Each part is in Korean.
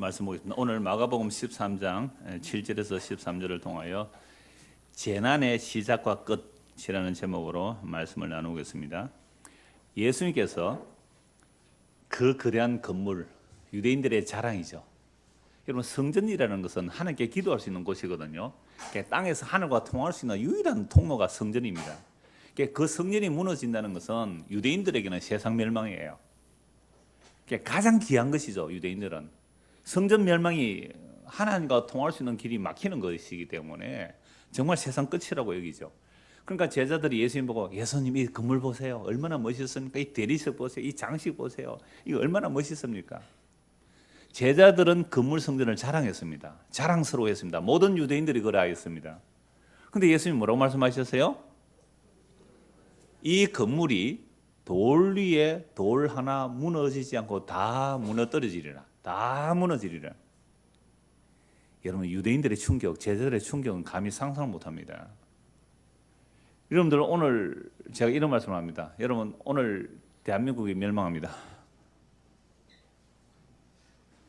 말씀 보겠습니다. 오늘 마가복음 13장 7절에서 13절을 통하여 재난의 시작과 끝이라는 제목으로 말씀을 나누겠습니다. 예수님께서 그 거대한 건물, 유대인들의 자랑이죠. 여러분, 성전이라는 것은 하나님께 기도할 수 있는 곳이거든요. 땅에서 하늘과 통할 수 있는 유일한 통로가 성전입니다. 그 성전이 무너진다는 것은 유대인들에게는 세상 멸망이에요. 가장 귀한 것이죠. 유대인들은 성전 멸망이 하나님과 통할 수 있는 길이 막히는 것이기 때문에 정말 세상 끝이라고 여기죠. 그러니까 제자들이 예수님 보고, 예수님 이 건물 보세요, 얼마나 멋있습니까? 이 대리석 보세요, 이 장식 보세요, 이거 얼마나 멋있습니까? 제자들은 건물 성전을 자랑했습니다. 자랑스러워했습니다. 모든 유대인들이 그러하였습니다. 그런데 예수님 뭐라고 말씀하셨어요? 이 건물이 돌 위에 돌 하나 무너지지 않고 다 무너뜨려지리라. 다 무너지리라. 여러분, 유대인들의 충격, 제자들의 충격은 감히 상상을 못합니다. 여러분들, 오늘 제가 이런 말씀을 합니다. 여러분, 오늘 대한민국이 멸망합니다.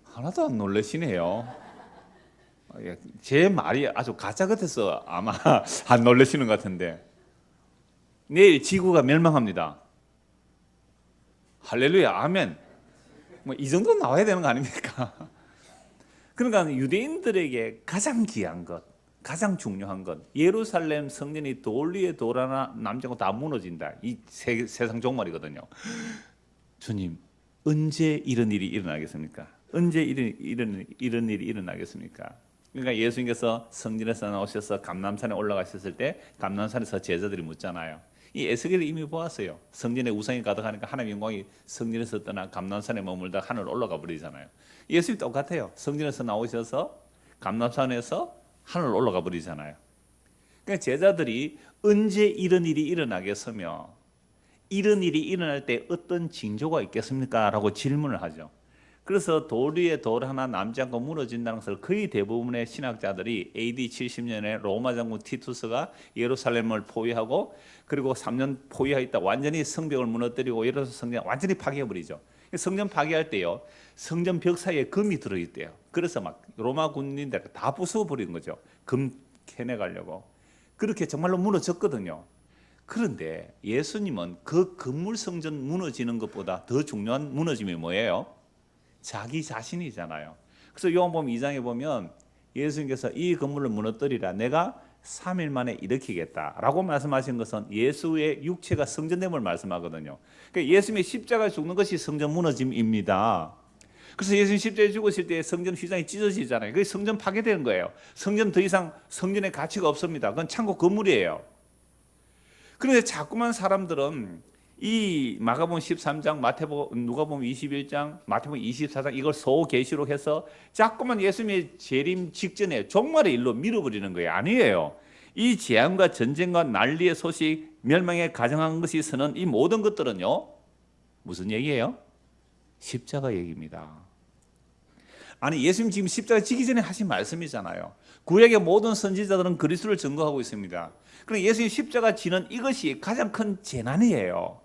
하나도 안 놀라시네요. 제 말이 아주 가짜 같아서 아마 안 놀라시는 것 같은데, 내일 지구가 멸망합니다. 할렐루야, 아멘. 뭐 이 정도 나와야 되는 거 아닙니까? 그러니까 유대인들에게 가장 귀한 것, 가장 중요한 것, 예루살렘 성전이 돌 위에 돌 하나 남지 않고 다 무너진다. 이 세상 종말이거든요. 주님, 언제 이런 일이 일어나겠습니까? 언제 이런 일이 일어나겠습니까? 그러니까 예수님께서 성전에서 나오셔서 감람산에 올라가셨을 때 감람산에서 제자들이 묻잖아요. 이 에스겔이 이미 보았어요. 성전에 우상이 가득하니까 하나님의 영광이 성전에서 떠나 감람산에 머물다 하늘 올라가 버리잖아요. 예수님 똑같아요. 성전에서 나오셔서 감람산에서 하늘 올라가 버리잖아요. 그러니까 제자들이 언제 이런 일이 일어나겠으며 이런 일이 일어날 때 어떤 징조가 있겠습니까? 라고 질문을 하죠. 그래서 돌 위에 돌 하나 남지 않고 무너진다는 것을 거의 대부분의 신학자들이 AD 70년에 로마 장군 티투스가 예루살렘을 포위하고 그리고 3년 포위하였다. 완전히 성벽을 무너뜨리고 예루살렘 성전 완전히 파괴해버리죠. 성전 파괴할 때요, 성전 벽 사이에 금이 들어있대요. 그래서 막 로마 군인들 다 부숴버리는 거죠. 금 캐내가려고. 그렇게 정말로 무너졌거든요. 그런데 예수님은 그 건물 성전 무너지는 것보다 더 중요한 무너짐이 뭐예요? 자기 자신이잖아요. 그래서 요한복음 2장에 보면 예수님께서 이 건물을 무너뜨리라, 내가 3일 만에 일으키겠다라고 말씀하신 것은 예수의 육체가 성전됨을 말씀하거든요. 그러니까 예수님의 십자가에 죽는 것이 성전 무너짐입니다. 그래서 예수님 십자가에 죽으실 때 성전 휘장이 찢어지잖아요. 그게 성전 파괴되는 거예요. 성전 더 이상 성전의 가치가 없습니다. 그건 창고 건물이에요. 그런데 자꾸만 사람들은 이 마가복음 13장, 누가복음 21장, 마태복음 24장 이걸 소계시록해서 자꾸만 예수님의 재림 직전에 종말의 일로 밀어버리는 거예요. 아니에요. 이 재앙과 전쟁과 난리의 소식, 멸망에 가정한 것이 서는 이 모든 것들은요, 무슨 얘기예요? 십자가 얘기입니다. 아니, 예수님 지금 십자가 지기 전에 하신 말씀이잖아요. 구약의 모든 선지자들은 그리스도를 증거하고 있습니다. 그럼 예수님 십자가 지는 이것이 가장 큰 재난이에요.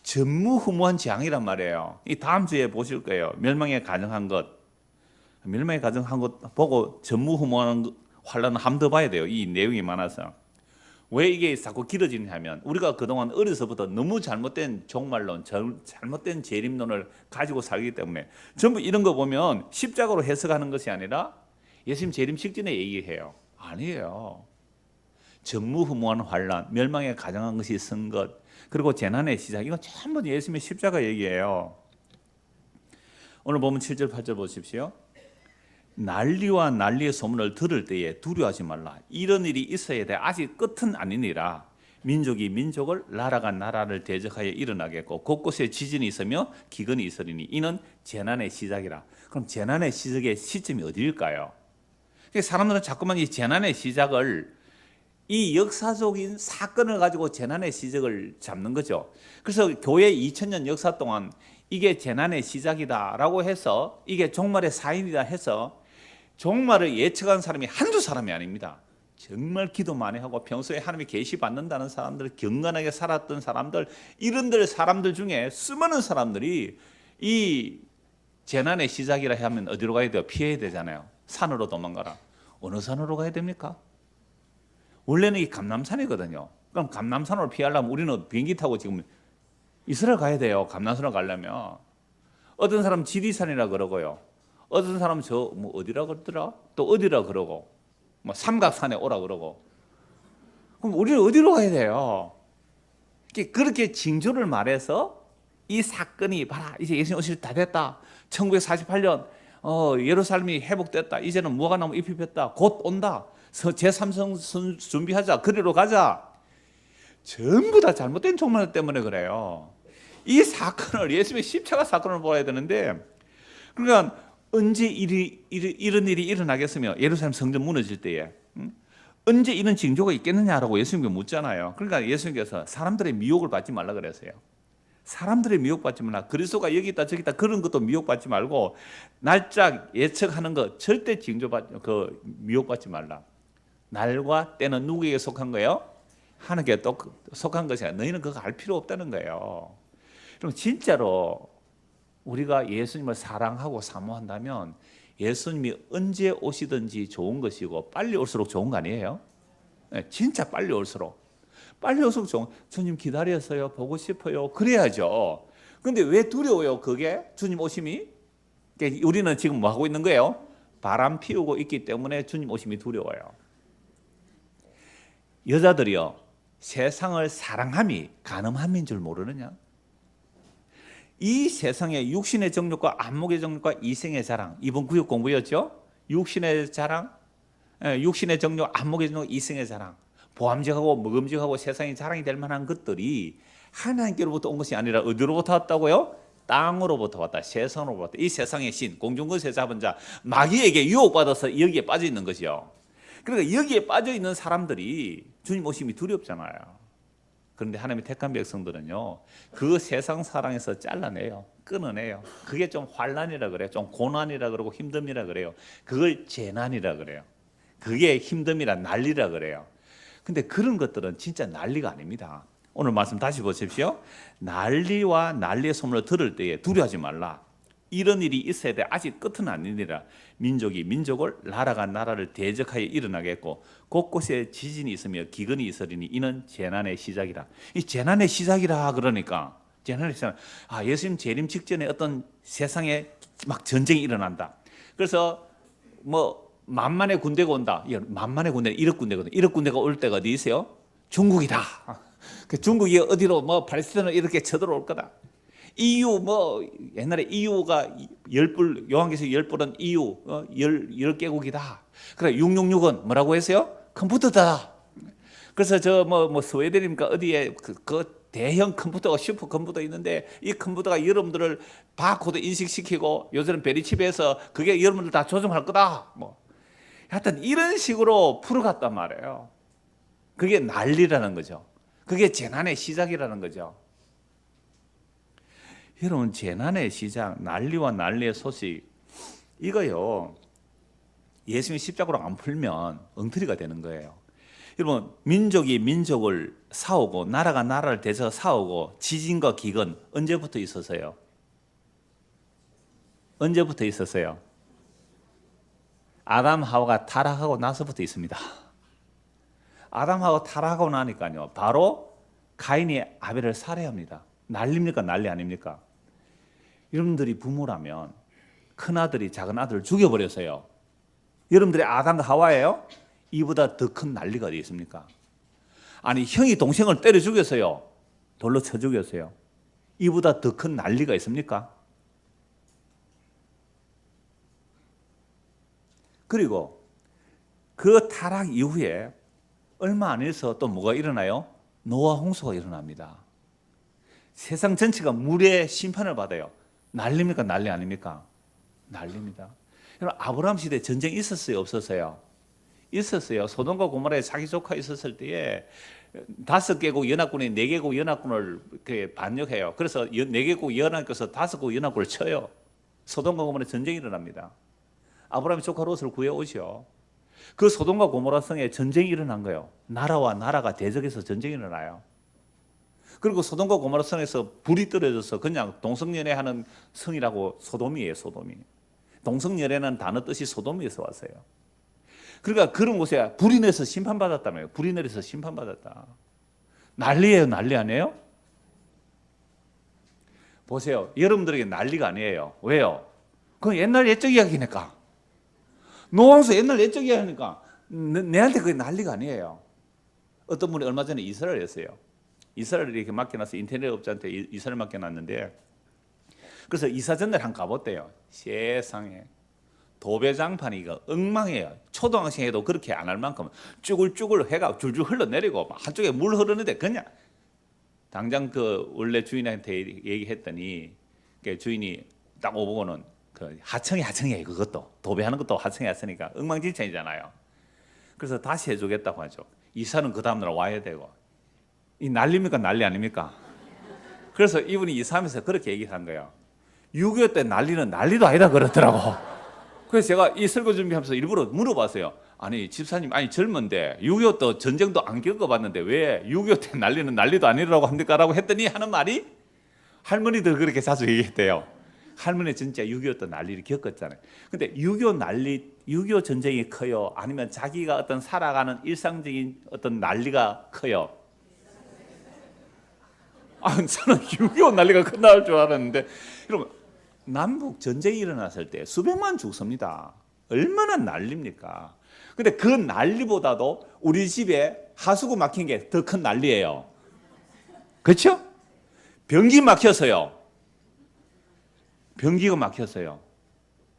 전무후무한 재앙이란 말이에요. 이 다음 주에 보실 거예요. 멸망에 가정한 것. 멸망에 가정한 것 보고 전무후무한 환란을 한 번 더 봐야 돼요. 이 내용이 많아서. 왜 이게 자꾸 길어지냐면 우리가 그동안 어려서부터 너무 잘못된 종말론, 잘못된 재림론을 가지고 살기 때문에 전부 이런 거 보면 십자가로 해석하는 것이 아니라 예수님 재림 직전에 얘기해요. 아니에요. 전무후무한 환란, 멸망에 가정한 것이 선 것, 그리고 재난의 시작, 이건 전부 예수님의 십자가 얘기예요. 오늘 보면 7절 8절 보십시오. 난리와 난리의 소문을 들을 때에 두려워하지 말라. 이런 일이 있어야 돼. 아직 끝은 아니니라. 민족이 민족을, 나라가 나라를 대적하여 일어나겠고 곳곳에 지진이 있으며 기근이 있으리니 이는 재난의 시작이라. 그럼 재난의 시작의 시점이 어디일까요? 사람들은 자꾸만 이 재난의 시작을 이 역사적인 사건을 가지고 재난의 시작을 잡는 거죠. 그래서 교회 2000년 역사 동안 이게 재난의 시작이다라고 해서 이게 종말의 사인이다 해서 종말을 예측한 사람이 한두 사람이 아닙니다. 정말 기도 많이 하고 평소에 하나님이 계시 받는다는 사람들, 경건하게 살았던 사람들, 이런들 사람들 중에 수많은 사람들이 이 재난의 시작이라 하면 어디로 가야 돼요? 피해야 되잖아요. 산으로 도망가라. 어느 산으로 가야 됩니까? 원래는 이 감람산이거든요. 그럼 감람산으로 피하려면 우리는 비행기 타고 지금 이스라엘 가야 돼요. 감람산으로 가려면. 어떤 사람 지리산이라 그러고요. 어떤 사람은 저 뭐 어디라 그러더라? 또 어디라 그러고 뭐 삼각산에 오라 그러고. 그럼 우리는 어디로 가야 돼요? 그렇게 징조를 말해서 이 사건이 봐라 이제 예수님 오실 때 다 됐다. 1948년 예루살렘이 회복됐다. 이제는 무화과나무 잎이 폈다. 곧 온다. 제3성 준비하자. 그리로 가자. 전부 다 잘못된 종말 때문에 그래요. 이 사건을 예수님의 십자가 사건을 보아야 되는데, 그러니까 언제 이런 일이 일어나겠으며 예루살렘 성전 무너질 때에 언제 이런 징조가 있겠느냐라고 예수님께 묻잖아요. 그러니까 예수님께서 사람들의 미혹을 받지 말라 그랬어요. 사람들의 미혹받지 말라. 그리스도가 여기 있다 저기 있다 그런 것도 미혹받지 말고 날짜 예측하는 거 절대 미혹받지 말라. 날과 때는 누구에게 속한 거예요? 하나님께 또 속한 것이야. 너희는 그거 알 필요 없다는 거예요. 그럼 진짜로 우리가 예수님을 사랑하고 사모한다면 예수님이 언제 오시든지 좋은 것이고 빨리 올수록 좋은 거 아니에요? 네, 진짜 빨리 올수록 좋은. 주님 기다렸어요. 보고 싶어요. 그래야죠. 근데 왜 두려워요? 그게 주님 오심이? 우리는 지금 뭐 하고 있는 거예요? 바람 피우고 있기 때문에 주님 오심이 두려워요. 여자들이요, 세상을 사랑함이 간음함인 줄 모르느냐? 이 세상에 육신의 정욕과 안목의 정욕과 이생의 자랑, 이번 구역 공부였죠? 육신의 자랑, 육신의 정욕, 안목의 정욕, 이생의 자랑, 보암직하고 먹음직하고 세상에 자랑이 될 만한 것들이 하나님께로부터 온 것이 아니라 어디로부터 왔다고요? 땅으로부터 왔다. 세상으로부터 왔다. 이 세상의 신, 공중권세 잡은 자, 마귀에게 유혹받아서 여기에 빠져 있는 것이요. 그러니까 여기에 빠져 있는 사람들이 주님 오심이 두렵잖아요. 그런데 하나님의 택한 백성들은요, 그 세상 사랑에서 잘라내요. 끊어내요. 그게 좀 환난이라 그래요. 좀 고난이라 그러고 힘듦이라 그래요. 그걸 재난이라 그래요. 그게 힘듦이라 난리라 그래요. 근데 그런 것들은 진짜 난리가 아닙니다. 오늘 말씀 다시 보십시오. 난리와 난리의 소문을 들을 때에 두려워하지 말라. 이런 일이 있어야 돼. 아직 끝은 아니니라. 민족이 민족을, 나라가 나라를 대적하여 일어나겠고 곳곳에 지진이 있으며 기근이 있으리니 이는 재난의 시작이라. 이 재난의 시작이라 그러니까 재난의 시작. 예수님 재림 직전에 어떤 세상에 막 전쟁이 일어난다. 그래서 뭐 만만의 군대가 온다. 만만의 군대는 1억 군대거든. 1억 군대가 올 때가 어디 있어요? 중국이다. 중국이 어디로 뭐 팔레스타인으로 이렇게 쳐들어올 거다. EU 옛날에 EU가 요한계시록 10불은 EU 10개국이다. 그래 666은 뭐라고 했어요? 컴퓨터다. 그래서 스웨덴입니까 어디에 그 대형 컴퓨터가 슈퍼 컴퓨터 있는데 이 컴퓨터가 여러분들을 바코드 인식시키고 요새는 베리칩에서 그게 여러분들 다 조종할 거다. 하여튼 이런 식으로 풀어갔단 말이에요. 그게 난리라는 거죠. 그게 재난의 시작이라는 거죠. 여러분, 재난의 시작, 난리와 난리의 소식, 이거요, 예수님이 십자가로 안 풀면 엉터리가 되는 거예요. 여러분, 민족이 민족을 싸우고 나라가 나라를 대서 싸우고 지진과 기근 언제부터 있었어요? 언제부터 있었어요? 아담 하와가 타락하고 나서부터 있습니다. 아담 하와 타락하고 나니까요, 바로 가인이 아벨을 살해합니다. 난리입니까? 난리 아닙니까? 여러분들이 부모라면 큰아들이 작은아들을 죽여버렸어요. 여러분들이 아담과 하와예요? 이보다 더 큰 난리가 어디 있습니까? 아니, 형이 동생을 때려 죽였어요. 돌로 쳐 죽였어요. 이보다 더 큰 난리가 있습니까? 그리고 그 타락 이후에 얼마 안 해서 또 뭐가 일어나요? 노아 홍수가 일어납니다. 세상 전체가 물의 심판을 받아요. 난리입니까? 난리 아닙니까? 난리입니다. 여러분, 아브라함 시대에 전쟁이 있었어요? 없었어요? 있었어요. 소돔과 고모라에 자기 조카 있었을 때에 5개국 연합군이 4개국 연합군을 반역해요. 그래서 4개국 연합군에서 5개국 연합군을 쳐요. 소돔과 고모라에 전쟁이 일어납니다. 아브라함이 조카 롯을 구해오죠. 그 소돔과 고모라 성에 전쟁이 일어난 거예요. 나라와 나라가 대적해서 전쟁이 일어나요. 그리고 소돔과 고모라 성에서 불이 떨어져서 그냥 동성연애하는 성이라고 소돔이에요. 소돔이. 동성연애라는 단어 뜻이 소돔에서 왔어요. 그러니까 그런 곳에 불이 내서 심판받았다며요. 불이 내려서 심판받았다. 난리예요. 난리 아니에요? 보세요. 여러분들에게 난리가 아니에요. 왜요? 그건 옛날 옛적 이야기니까. 노왕수 옛날 옛적 이야기니까 내한테 그게 난리가 아니에요. 어떤 분이 얼마 전에 이사를 했어요. 이사를 이렇게 맡겨놔서 인터넷 업자한테 이사를 맡겨놨는데, 그래서 이사 전날 한 가봤대요. 세상에 도배장판이 엉망이에요. 초등학생에도 그렇게 안 할 만큼 쭈글쭈글 해가 줄줄 흘러내리고 한쪽에 물 흐르는데 그냥 당장 그 원래 주인한테 얘기했더니 그 주인이 딱 오보고는 그 하청이에요. 그것도 도배하는 것도 하청이니까 엉망진창이잖아요. 그래서 다시 해주겠다고 하죠. 이사는 그 다음날 와야 되고. 이 난리입니까? 난리 아닙니까? 그래서 이분이 이사하면서 그렇게 얘기한 거예요. 6.25 때 난리는 난리도 아니다 그러더라고. 그래서 제가 이 설교 준비하면서 일부러 물어봤어요. 아니 집사님, 아니 젊은데 6.25 때 전쟁도 안 겪어봤는데 왜 6.25 때 난리는 난리도 아니라고 합니까? 라고 했더니 하는 말이, 할머니들 그렇게 자주 얘기했대요. 할머니 진짜 6.25 때 난리를 겪었잖아요. 근데 6.25 난리, 6.25 전쟁이 커요? 아니면 자기가 어떤 살아가는 일상적인 어떤 난리가 커요? 저는 6.25 난리가 끝날 줄 알았는데, 그러면 남북 전쟁이 일어났을 때 수백만 죽습니다. 얼마나 난리입니까? 근데 그 난리보다도 우리 집에 하수구 막힌 게 더 큰 난리예요. 그렇죠? 변기 막혀서요. 변기가 막혔어요.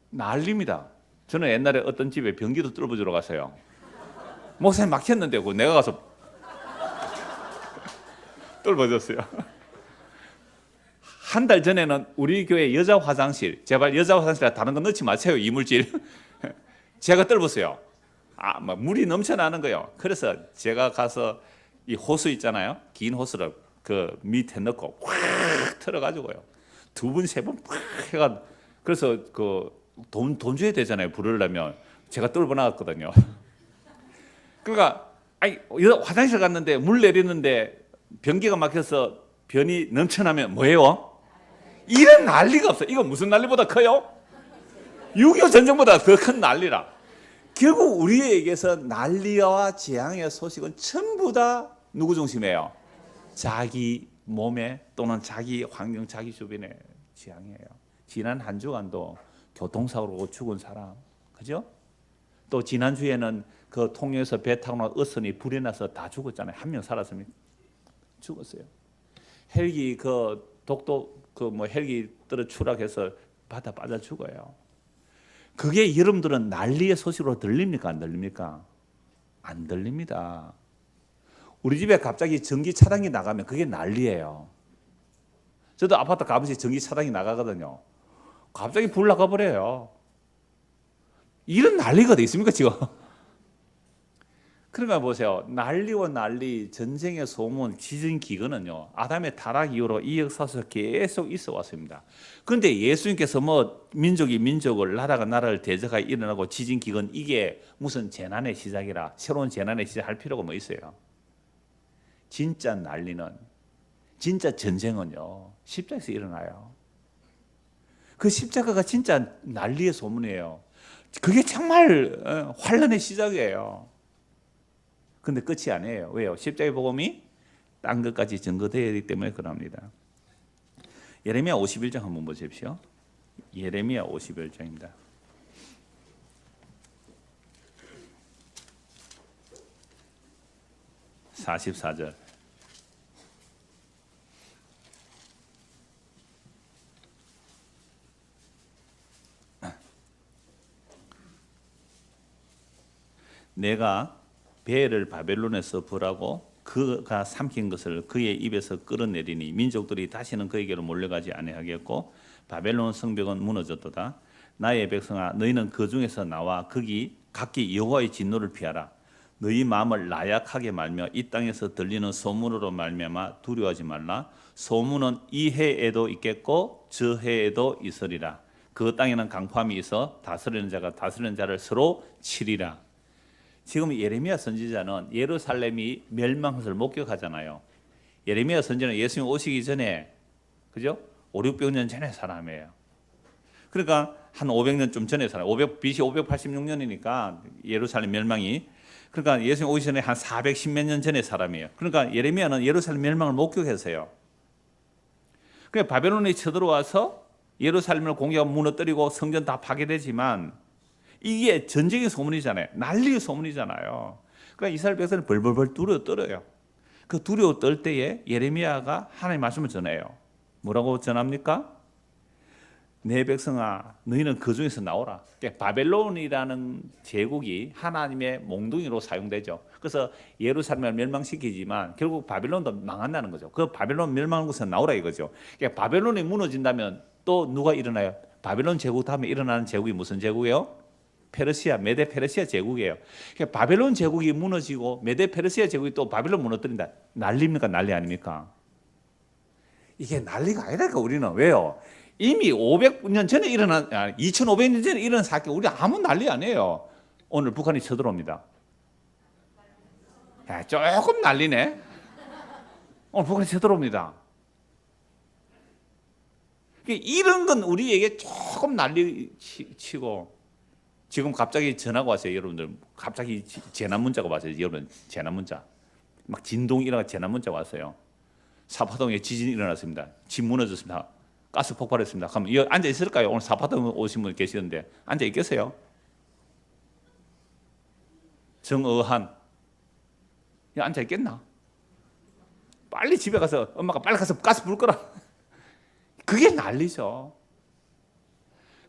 난리입니다. 저는 옛날에 어떤 집에 변기도 뚫어주러 갔어요. 목사님 막혔는데 내가 가서 뚫어줬어요. 한 달 전에는 우리 교회 여자 화장실, 제발 여자 화장실에 다른 거 넣지 마세요. 이물질. 제가 뚫었어요. 막 물이 넘쳐나는 거예요. 그래서 제가 가서 이 호수 있잖아요. 긴 호수를 그 밑에 넣고 확 틀어가지고요. 2번, 3번 확 해가, 그래서 그 돈 줘야 되잖아요. 부르려면. 제가 뚫어 나갔거든요. 그러니까 화장실 갔는데 물 내리는데 변기가 막혀서 변이 넘쳐나면 뭐예요? 이런 난리가 없어요. 이거 무슨 난리보다 커요? 6.25 전쟁보다 더 큰 난리라. 결국 우리에게서 난리와 재앙의 소식은 전부 다 누구 중심이에요? 자기 몸에 또는 자기 환경, 자기 주변의 재앙이에요. 지난 한 주간도 교통사고로 죽은 사람, 그죠? 또 지난주에는 그 통영에서 배 타고 나서 어선이 불에 나서 다 죽었잖아요. 한 명 살았습니다. 죽었어요. 헬기 헬기 떨어 추락해서 바다 빠져 죽어요. 그게 여러분들은 난리의 소식으로 들립니까? 안 들립니까? 안 들립니다. 우리 집에 갑자기 전기 차단기 나가면 그게 난리예요. 저도 아파트 가면서 전기 차단기 나가거든요. 갑자기 불 나가버려요. 이런 난리가 돼 있습니까 지금? 그러니까 보세요. 난리와 난리, 전쟁의 소문, 지진 기근은요, 아담의 타락 이후로 이 역사 속에서 계속 있어 왔습니다. 그런데 예수님께서 민족이 민족을, 나라가 나라를 대적하여 일어나고 지진 기근, 이게 무슨 재난의 시작이라 새로운 재난의 시작할 필요가 뭐 있어요? 진짜 난리는, 진짜 전쟁은요, 십자가에서 일어나요. 그 십자가가 진짜 난리의 소문이에요. 그게 정말 환란의 시작이에요. 근데 끝이 아니에요. 왜요? 십자가의 복음이 딴 것까지 증거되어야 하기 때문에 그럽니다. 예레미야 51장 한번 보십시오. 예레미야 51장입니다. 44절. 내가 배를 바벨론에서 벌하고 그가 삼킨 것을 그의 입에서 끌어내리니 민족들이 다시는 그에게로 몰려가지 아니하겠고 바벨론 성벽은 무너졌도다. 나의 백성아, 너희는 그 중에서 나와 각기 여호와의 진노를 피하라. 너희 마음을 나약하게 말며 이 땅에서 들리는 소문으로 말미암아 두려워하지 말라. 소문은 이 해에도 있겠고 저 해에도 있으리라. 그 땅에는 강포함이 있어 다스리는 자가 다스리는 자를 서로 치리라. 지금 예레미야 선지자는 예루살렘이 멸망을 목격하잖아요. 예레미야 선지자는 예수님 오시기 전에, 그죠? 5, 600년 전에 사람이에요. 그러니까 한 500년 좀 전에 사람, BC 586년이니까 예루살렘 멸망이, 그러니까 예수님 오기 전에 한 410몇 년 전에 사람이에요. 그러니까 예레미야는 예루살렘 멸망을 목격했어요. 그러니까 바벨론이 쳐들어와서 예루살렘을 공격하고 무너뜨리고 성전 다 파괴되지만 이게 전쟁의 소문이잖아요. 난리의 소문이잖아요. 그러니까 이스라엘 백성은 벌벌벌 두려워 떨어요. 그 두려워 떨 때에 예레미야가 하나님의 말씀을 전해요. 뭐라고 전합니까? 내 백성아, 너희는 그 중에서 나오라. 그러니까 바벨론이라는 제국이 하나님의 몽둥이로 사용되죠. 그래서 예루살렘을 멸망시키지만 결국 바벨론도 망한다는 거죠. 그 바벨론 멸망한 곳에서 나오라 이거죠. 그러니까 바벨론이 무너진다면 또 누가 일어나요? 바벨론 제국 다음에 일어나는 제국이 무슨 제국이에요? 페르시아, 메데 페르시아 제국이에요. 그러니까 바벨론 제국이 무너지고 메데 페르시아 제국이 또 바벨론 무너뜨린다. 난리입니까? 난리 아닙니까? 이게 난리가 아니라니까 우리는. 왜요? 이미 500년 전에 일어난, 2500년 전에 일어난 사건, 우리 아무 난리 아니에요. 오늘 북한이 쳐들어옵니다. 야, 조금 난리네. 오늘 북한이 쳐들어옵니다. 이런 건 우리에게 조금 난리 치고, 지금 갑자기 전화가 왔어요, 여러분들. 갑자기 재난 문자가 왔어요, 여러분. 재난 문자. 막 진동이 일어나 재난 문자 왔어요. 사파동에 지진이 일어났습니다. 집 무너졌습니다. 가스 폭발했습니다. 그럼 이 앉아 있을까요? 오늘 사파동 오신 분 계시던데 앉아 있겠어요? 정어한 앉아 있겠나? 빨리 집에 가서 엄마가 빨리 가서 가스 불 끄라. 그게 난리죠.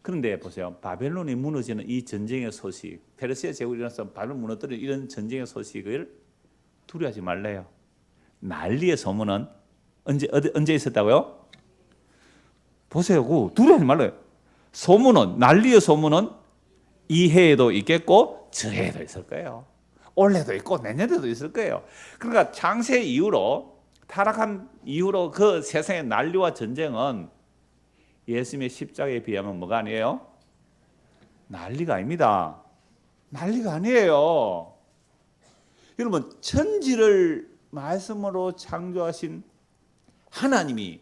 그런데 보세요. 바벨론이 무너지는 이 전쟁의 소식, 페르시아 제국이 일어나서 바벨론 무너뜨리는 이런 전쟁의 소식을 두려워하지 말래요. 난리의 소문은 언제 있었다고요? 보세요. 두려워하지 말래요. 소문은, 난리의 소문은 이 해에도 있겠고 저 해에도 있을 거예요. 올해도 있고 내년에도 있을 거예요. 그러니까 창세 이후로, 타락한 이후로 그 세상의 난리와 전쟁은 예수님의 십자가에 비하면 뭐가 아니에요? 난리가 아닙니다. 난리가 아니에요. 여러분, 천지를 말씀으로 창조하신 하나님이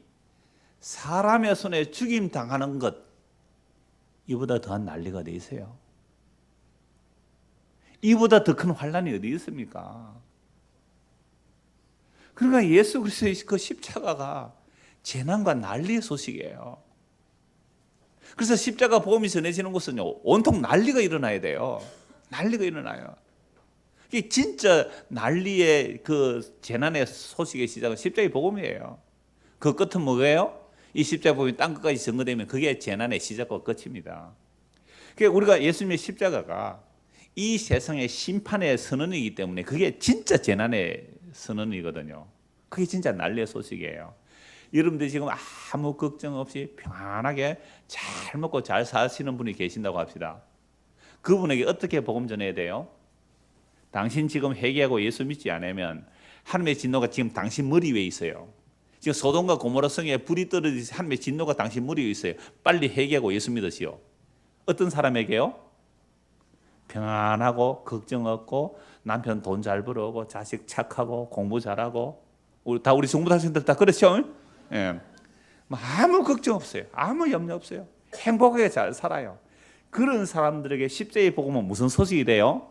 사람의 손에 죽임 당하는 것, 이보다 더한 난리가 어디 있어요? 이보다 더 큰 환난이 어디 있습니까? 그러니까 예수 그리스도의 그 십자가가 재난과 난리의 소식이에요. 그래서 십자가 복음이 전해지는 곳은요, 온통 난리가 일어나야 돼요. 난리가 일어나요. 이게 진짜 난리의 그 재난의 소식의 시작은 십자가의 복음이에요. 그 끝은 뭐예요? 이 십자가 복음이 땅 끝까지 전거되면 그게 재난의 시작과 끝입니다. 그러니까 우리가 예수님의 십자가가 이 세상의 심판의 선언이기 때문에 그게 진짜 재난의 선언이거든요. 그게 진짜 난리의 소식이에요. 여러분들이 지금 아무 걱정 없이 평안하게 잘 먹고 잘 사시는 분이 계신다고 합시다. 그분에게 어떻게 복음 전해야 돼요? 당신 지금 회개하고 예수 믿지 않으면 하나님의 진노가 지금 당신 머리 위에 있어요. 지금 소돔과 고모라 성에 불이 떨어지듯이 하나님의 진노가 당신 머리 위에 있어요. 빨리 회개하고 예수 믿으시오. 어떤 사람에게요? 평안하고 걱정 없고 남편 돈 잘 벌어오고 자식 착하고 공부 잘하고 우리 중고등학생들 다 그렇죠? 예. 아무 걱정 없어요. 아무 염려 없어요. 행복하게 잘 살아요. 그런 사람들에게 십자가의 복음은 무슨 소식이 돼요?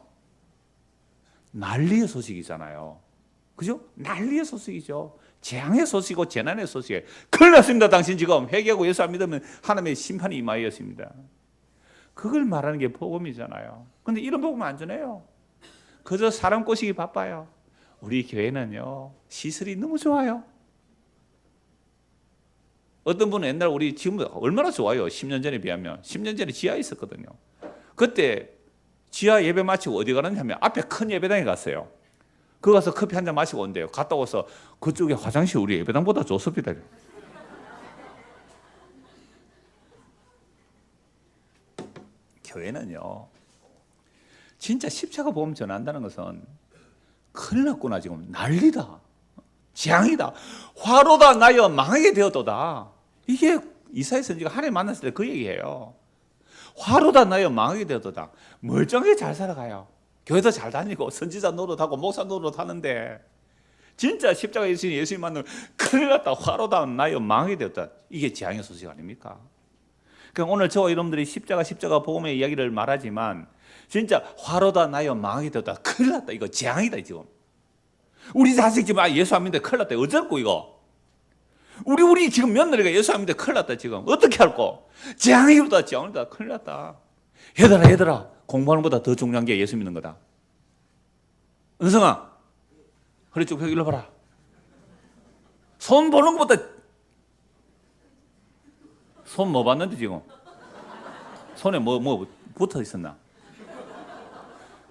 난리의 소식이잖아요. 그죠? 난리의 소식이죠. 재앙의 소식이고 재난의 소식이에요. 큰일 났습니다. 당신 지금 회개하고 예수 안 믿으면 하나님의 심판이 임하였습니다. 그걸 말하는 게 복음이잖아요. 그런데 이런 복음 안 전해요. 그저 사람 꼬시기 바빠요. 우리 교회는요, 시설이 너무 좋아요. 어떤 분은 옛날 우리 지금 얼마나 좋아요. 10년 전에 비하면. 10년 전에 지하에 있었거든요. 그때 지하 예배 마치고 어디 가느냐 하면 앞에 큰 예배당에 갔어요. 그 가서 커피 한 잔 마시고 온대요. 갔다 와서 그쪽에 화장실 우리 예배당보다 좋습니다. 교회는요, 진짜 십자가 복음 전한다는 것은 큰일 났구나, 지금 난리다, 재앙이다, 화로다 나여 망하게 되었도다. 이게 이사야 선지가 하나님 만났을 때 그 얘기예요. 화로다 나여 망하게 되었도다. 멀쩡하게 잘 살아가요. 교회도 잘 다니고 선지자 노릇하고 목사 노릇하는데 진짜 십자가에 있으니 예수님 만나면 큰일 났다, 화로다, 나요, 망하게 되었다. 이게 재앙의 소식 아닙니까? 그럼 오늘 저와 여러분들이 십자가 복음의 이야기를 말하지만 진짜 화로다, 나요, 망하게 되었다, 큰일 났다, 이거 재앙이다 지금. 우리 자식 지금 예수 안 믿는데 큰일 났다, 어쩔고 이거. 우리 지금 며느리가 예수 안 믿는데 큰일 났다 지금. 어떻게 할꼬? 재앙이다, 재앙이다, 큰일 났다. 얘들아, 공부하는 것보다 더 중요한 게 예수 믿는 거다. 은성아, 허리 쭉 펴고 일로 봐라. 손 보는 것보다, 손 뭐 봤는데 지금? 손에 뭐 붙어 있었나?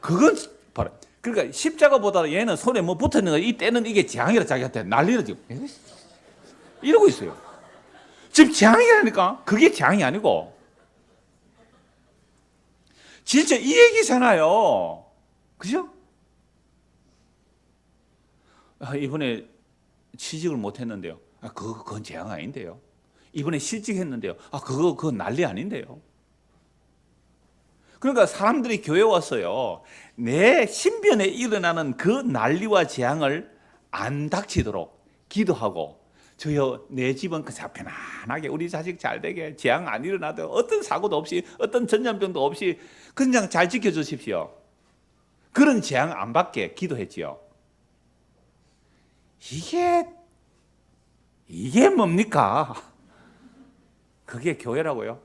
그건 봐라. 그러니까 십자가보다 얘는 손에 뭐 붙어 있는 거, 이 때는 이게 재앙이라 자기한테 난리라 지금. 이러고 있어요. 지금 재앙이라니까. 그게 재앙이 아니고 진짜 이 얘기잖아요. 그죠? 이번에 취직을 못했는데요. 그건 재앙 아닌데요. 이번에 실직했는데요. 그건 난리 아닌데요. 그러니까 사람들이 교회 왔어요. 내 신변에 일어나는 그 난리와 재앙을 안 닥치도록 기도하고, 저여 내 집은 그냥 편안하게 우리 자식 잘 되게, 재앙 안 일어나도 어떤 사고도 없이 어떤 전염병도 없이 그냥 잘 지켜주십시오. 그런 재앙 안 받게 기도했지요. 이게 뭡니까? 그게 교회라고요?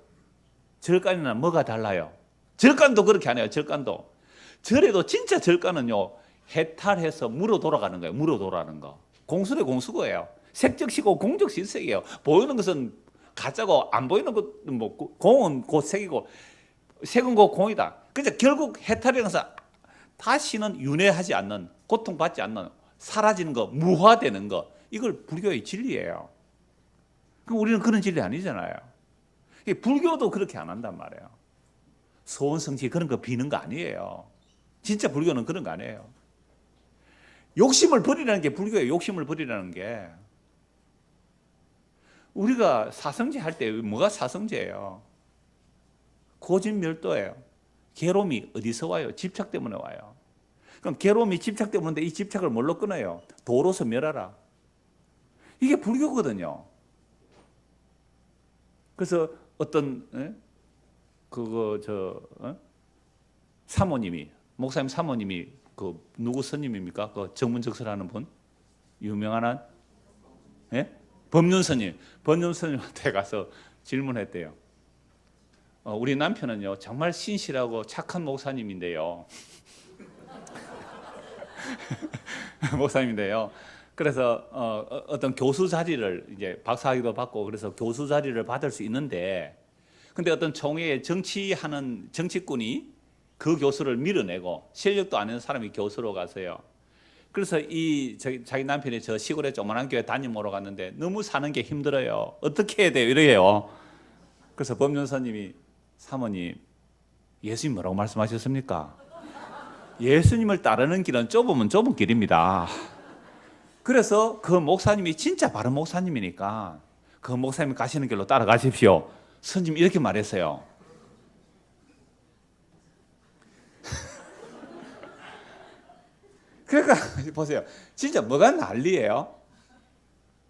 절간이나 뭐가 달라요? 절간도 그렇게 안 해요. 절간도. 절에도 진짜 절간은요, 해탈해서 무로 돌아가는 거예요. 무로 돌아가는 거. 공수래 공수거예요. 색적시고 공적실색이에요. 보이는 것은 가짜고 안 보이는 것은 뭐 공은 곧 색이고 색은 곧 공이다. 그래서 결국 해탈이라는 것은 다시는 윤회하지 않는, 고통받지 않는, 사라지는 거, 무화되는 거, 이걸 불교의 진리예요. 그럼 우리는 그런 진리 아니잖아요. 불교도 그렇게 안 한단 말이에요. 소원성취 그런 거 비는 거 아니에요. 진짜 불교는 그런 거 아니에요. 욕심을 버리라는 게 불교예요. 욕심을 버리라는 게. 우리가 사성제 할 때 뭐가 사성제예요? 고집멸도예요. 괴로움이 어디서 와요? 집착 때문에 와요. 그럼 괴로움이 집착 때문인데 이 집착을 뭘로 끊어요? 도로서 멸하라. 이게 불교거든요. 그래서 어떤 사모님이, 목사님 사모님이 누구 스님입니까? 그 정문적설하는 분, 유명한 한, 법륜 스님한테 가서 질문했대요. 우리 남편은요 정말 신실하고 착한 목사님인데요. 목사님인데요. 그래서 어떤 교수 자리를 이제 박사학위도 받고 그래서 교수 자리를 받을 수 있는데, 근데 어떤 총회에 정치하는 정치꾼이 그 교수를 밀어내고 실력도 안 있는 사람이 교수로 가서요. 그래서 자기 남편이 저 시골에 조그만한 교회 담임으로 갔는데 너무 사는 게 힘들어요. 어떻게 해야 돼요? 이래요. 그래서 법륜스님이, 사모님, 예수님 뭐라고 말씀하셨습니까? 예수님을 따르는 길은 좁으면 좁은 길입니다. 그래서 그 목사님이 진짜 바른 목사님이니까 그 목사님이 가시는 길로 따라가십시오. 스님 이렇게 말했어요. 그러니까 보세요. 진짜 뭐가 난리예요?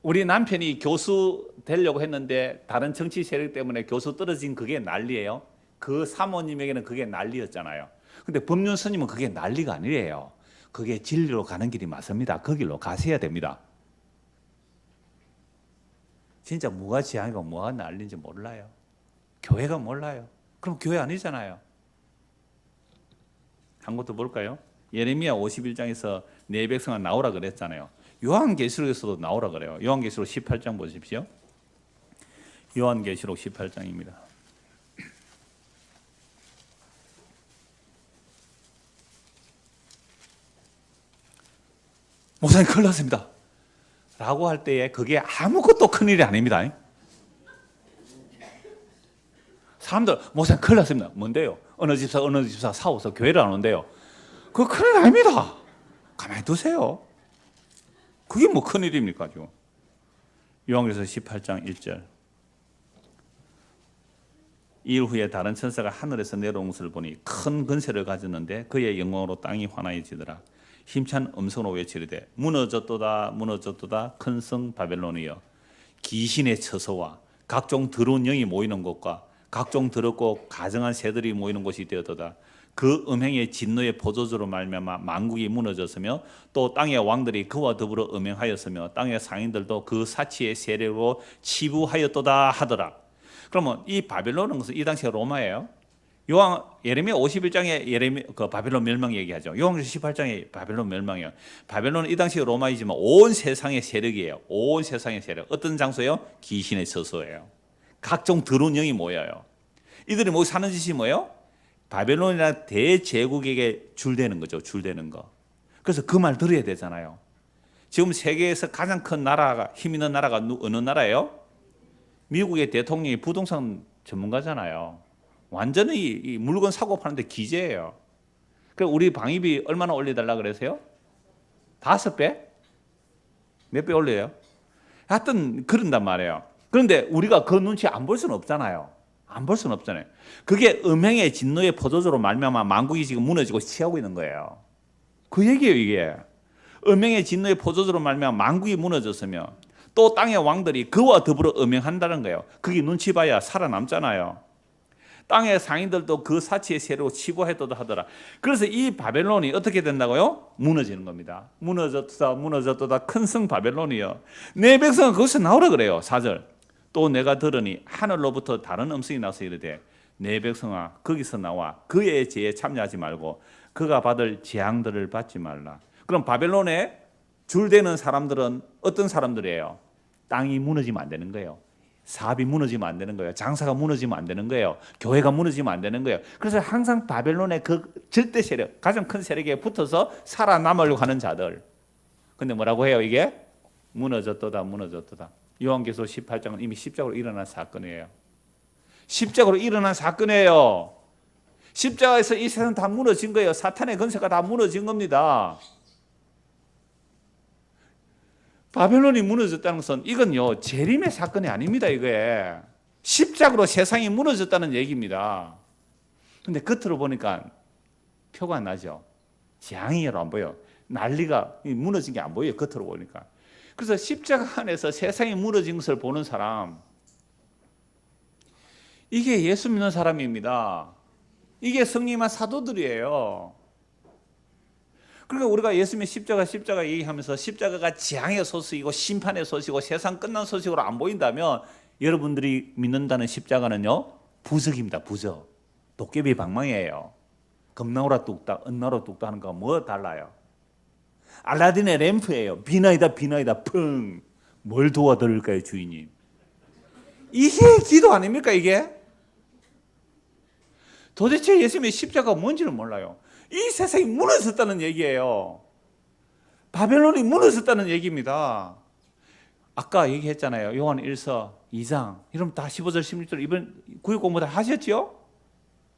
우리 남편이 교수 되려고 했는데 다른 정치 세력 때문에 교수 떨어진 그게 난리예요. 그 사모님에게는 그게 난리였잖아요. 근데 법륜 스님은 그게 난리가 아니에요. 그게 진리로 가는 길이 맞습니다. 그 길로 가셔야 됩니다. 진짜 뭐가 재앙이고 뭐가 난리인지 몰라요. 교회가 몰라요. 그럼 교회 아니잖아요. 한 것도 볼까요? 예레미야 51장에서 내 백성아 나오라 그랬잖아요. 요한계시록에서도 나오라 그래요. 요한계시록 18장 보십시오. 요한계시록 18장입니다. 목사님 큰일 났습니다 라고 할 때에 그게 아무것도 큰일이 아닙니다. 사람들 목사님 큰일 났습니다. 뭔데요? 어느 집사 사오서 교회를 안 온대요. 그거 큰일 아닙니다. 가만히 두세요. 그게 뭐 큰일입니까 지금. 요한계시록 18장 1절. 이일 후에 다른 천사가 하늘에서 내려온 것을 보니 큰 권세를 가졌는데 그의 영광으로 땅이 환하여지더라. 힘찬 음성으로 외치리되 무너졌도다 무너졌도다 큰 성 바벨론이여 귀신의 처소와 각종 더러운 영이 모이는 곳과 각종 더럽고 가증한 새들이 모이는 곳이 되었도다. 그 음행의 진노의 포도주로 말미암아 만국이 무너졌으며 또 땅의 왕들이 그와 더불어 음행하였으며 땅의 상인들도 그 사치의 세력으로 치부하였도다 하더라. 그러면 이 바벨론은 무슨 이 당시 로마예요. 예레미야 51장에 그 바벨론 멸망 얘기하죠. 요한계시록 18장에 바벨론 멸망이에요. 바벨론은 이 당시 로마이지만 온 세상의 세력이에요. 온 세상의 세력. 어떤 장소예요? 귀신의 처소예요. 각종 더러운 영이 모여요. 이들이 뭐 사는 짓이 뭐예요? 바벨론이라는 대제국에게 줄대는 거죠. 줄대는 거. 그래서 그 말 들어야 되잖아요. 지금 세계에서 가장 큰 나라가, 힘 있는 나라가 어느 나라예요? 미국의 대통령이 부동산 전문가잖아요. 완전히 이 물건 사고 파는데 기재예요. 그럼 우리 방위비 얼마나 올려달라 그러세요? 5배? 몇 배 올려요? 하여튼 그런단 말이에요. 그런데 우리가 그 눈치 안 볼 수는 없잖아요. 안 볼 수는 없잖아요. 그게 음행의 진노의 포도주로 말미암아 만국이 지금 무너지고 취하고 있는 거예요. 그 얘기예요, 이게. 음행의 진노의 포도주로 말미암아 만국이 무너졌으며 또 땅의 왕들이 그와 더불어 음행한다는 거예요. 그게 눈치 봐야 살아남잖아요. 땅의 상인들도 그 사치의 세로 치부했도다 하더라. 그래서 이 바벨론이 어떻게 된다고요? 무너지는 겁니다. 무너졌도다 큰 성 바벨론이여 내 백성은 거기서 나오라 그래요. 4절 또 내가 들으니 하늘로부터 다른 음성이 나서 이르되 내 백성아 거기서 나와 그의 죄에 참여하지 말고 그가 받을 재앙들을 받지 말라. 그럼 바벨론에 줄대는 사람들은 어떤 사람들이에요? 땅이 무너지면 안 되는 거예요. 사업이 무너지면 안 되는 거예요. 장사가 무너지면 안 되는 거예요. 교회가 무너지면 안 되는 거예요. 그래서 항상 바벨론의 그 절대 세력, 가장 큰 세력에 붙어서 살아남으려고 하는 자들. 근데 뭐라고 해요 이게? 무너졌도다 무너졌도다. 요한계시록 18장은 이미 십자가로 일어난 사건이에요. 십자가로 일어난 사건이에요. 십자가에서 이 세상 다 무너진 거예요. 사탄의 권세가 다 무너진 겁니다. 바벨론이 무너졌다는 것은 이건요 재림의 사건이 아닙니다. 이게 십자가로 세상이 무너졌다는 얘기입니다. 근데 겉으로 보니까 표가 안 나죠. 재앙이로 안 보여. 난리가 무너진 게 안 보여요. 겉으로 보니까. 그래서 십자가 안에서 세상이 무너진 것을 보는 사람, 이게 예수 믿는 사람입니다. 이게 성령의 사도들이에요. 그러니까 우리가 예수님의 십자가 얘기하면서 십자가가 재앙의 소식이고 심판의 소식이고 세상 끝난 소식으로 안 보인다면 여러분들이 믿는다는 십자가는요 부적입니다. 부적. 도깨비 방망이에요. 금나오라 뚝딱, 은나오라 뚝딱 하는 거 뭐 달라요? 알라딘의 램프예요. 비나이다 비나이다 펑. 뭘 도와드릴까요 주인님? 이게 기도 아닙니까 이게? 도대체 예수님의 십자가가 뭔지를 몰라요. 이 세상이 무너졌다는 얘기예요. 바벨론이 무너졌다는 얘기입니다. 아까 얘기했잖아요. 요한 1서 2장. 이러면 다 15절 16절 이번 구역 공부 다 하셨죠?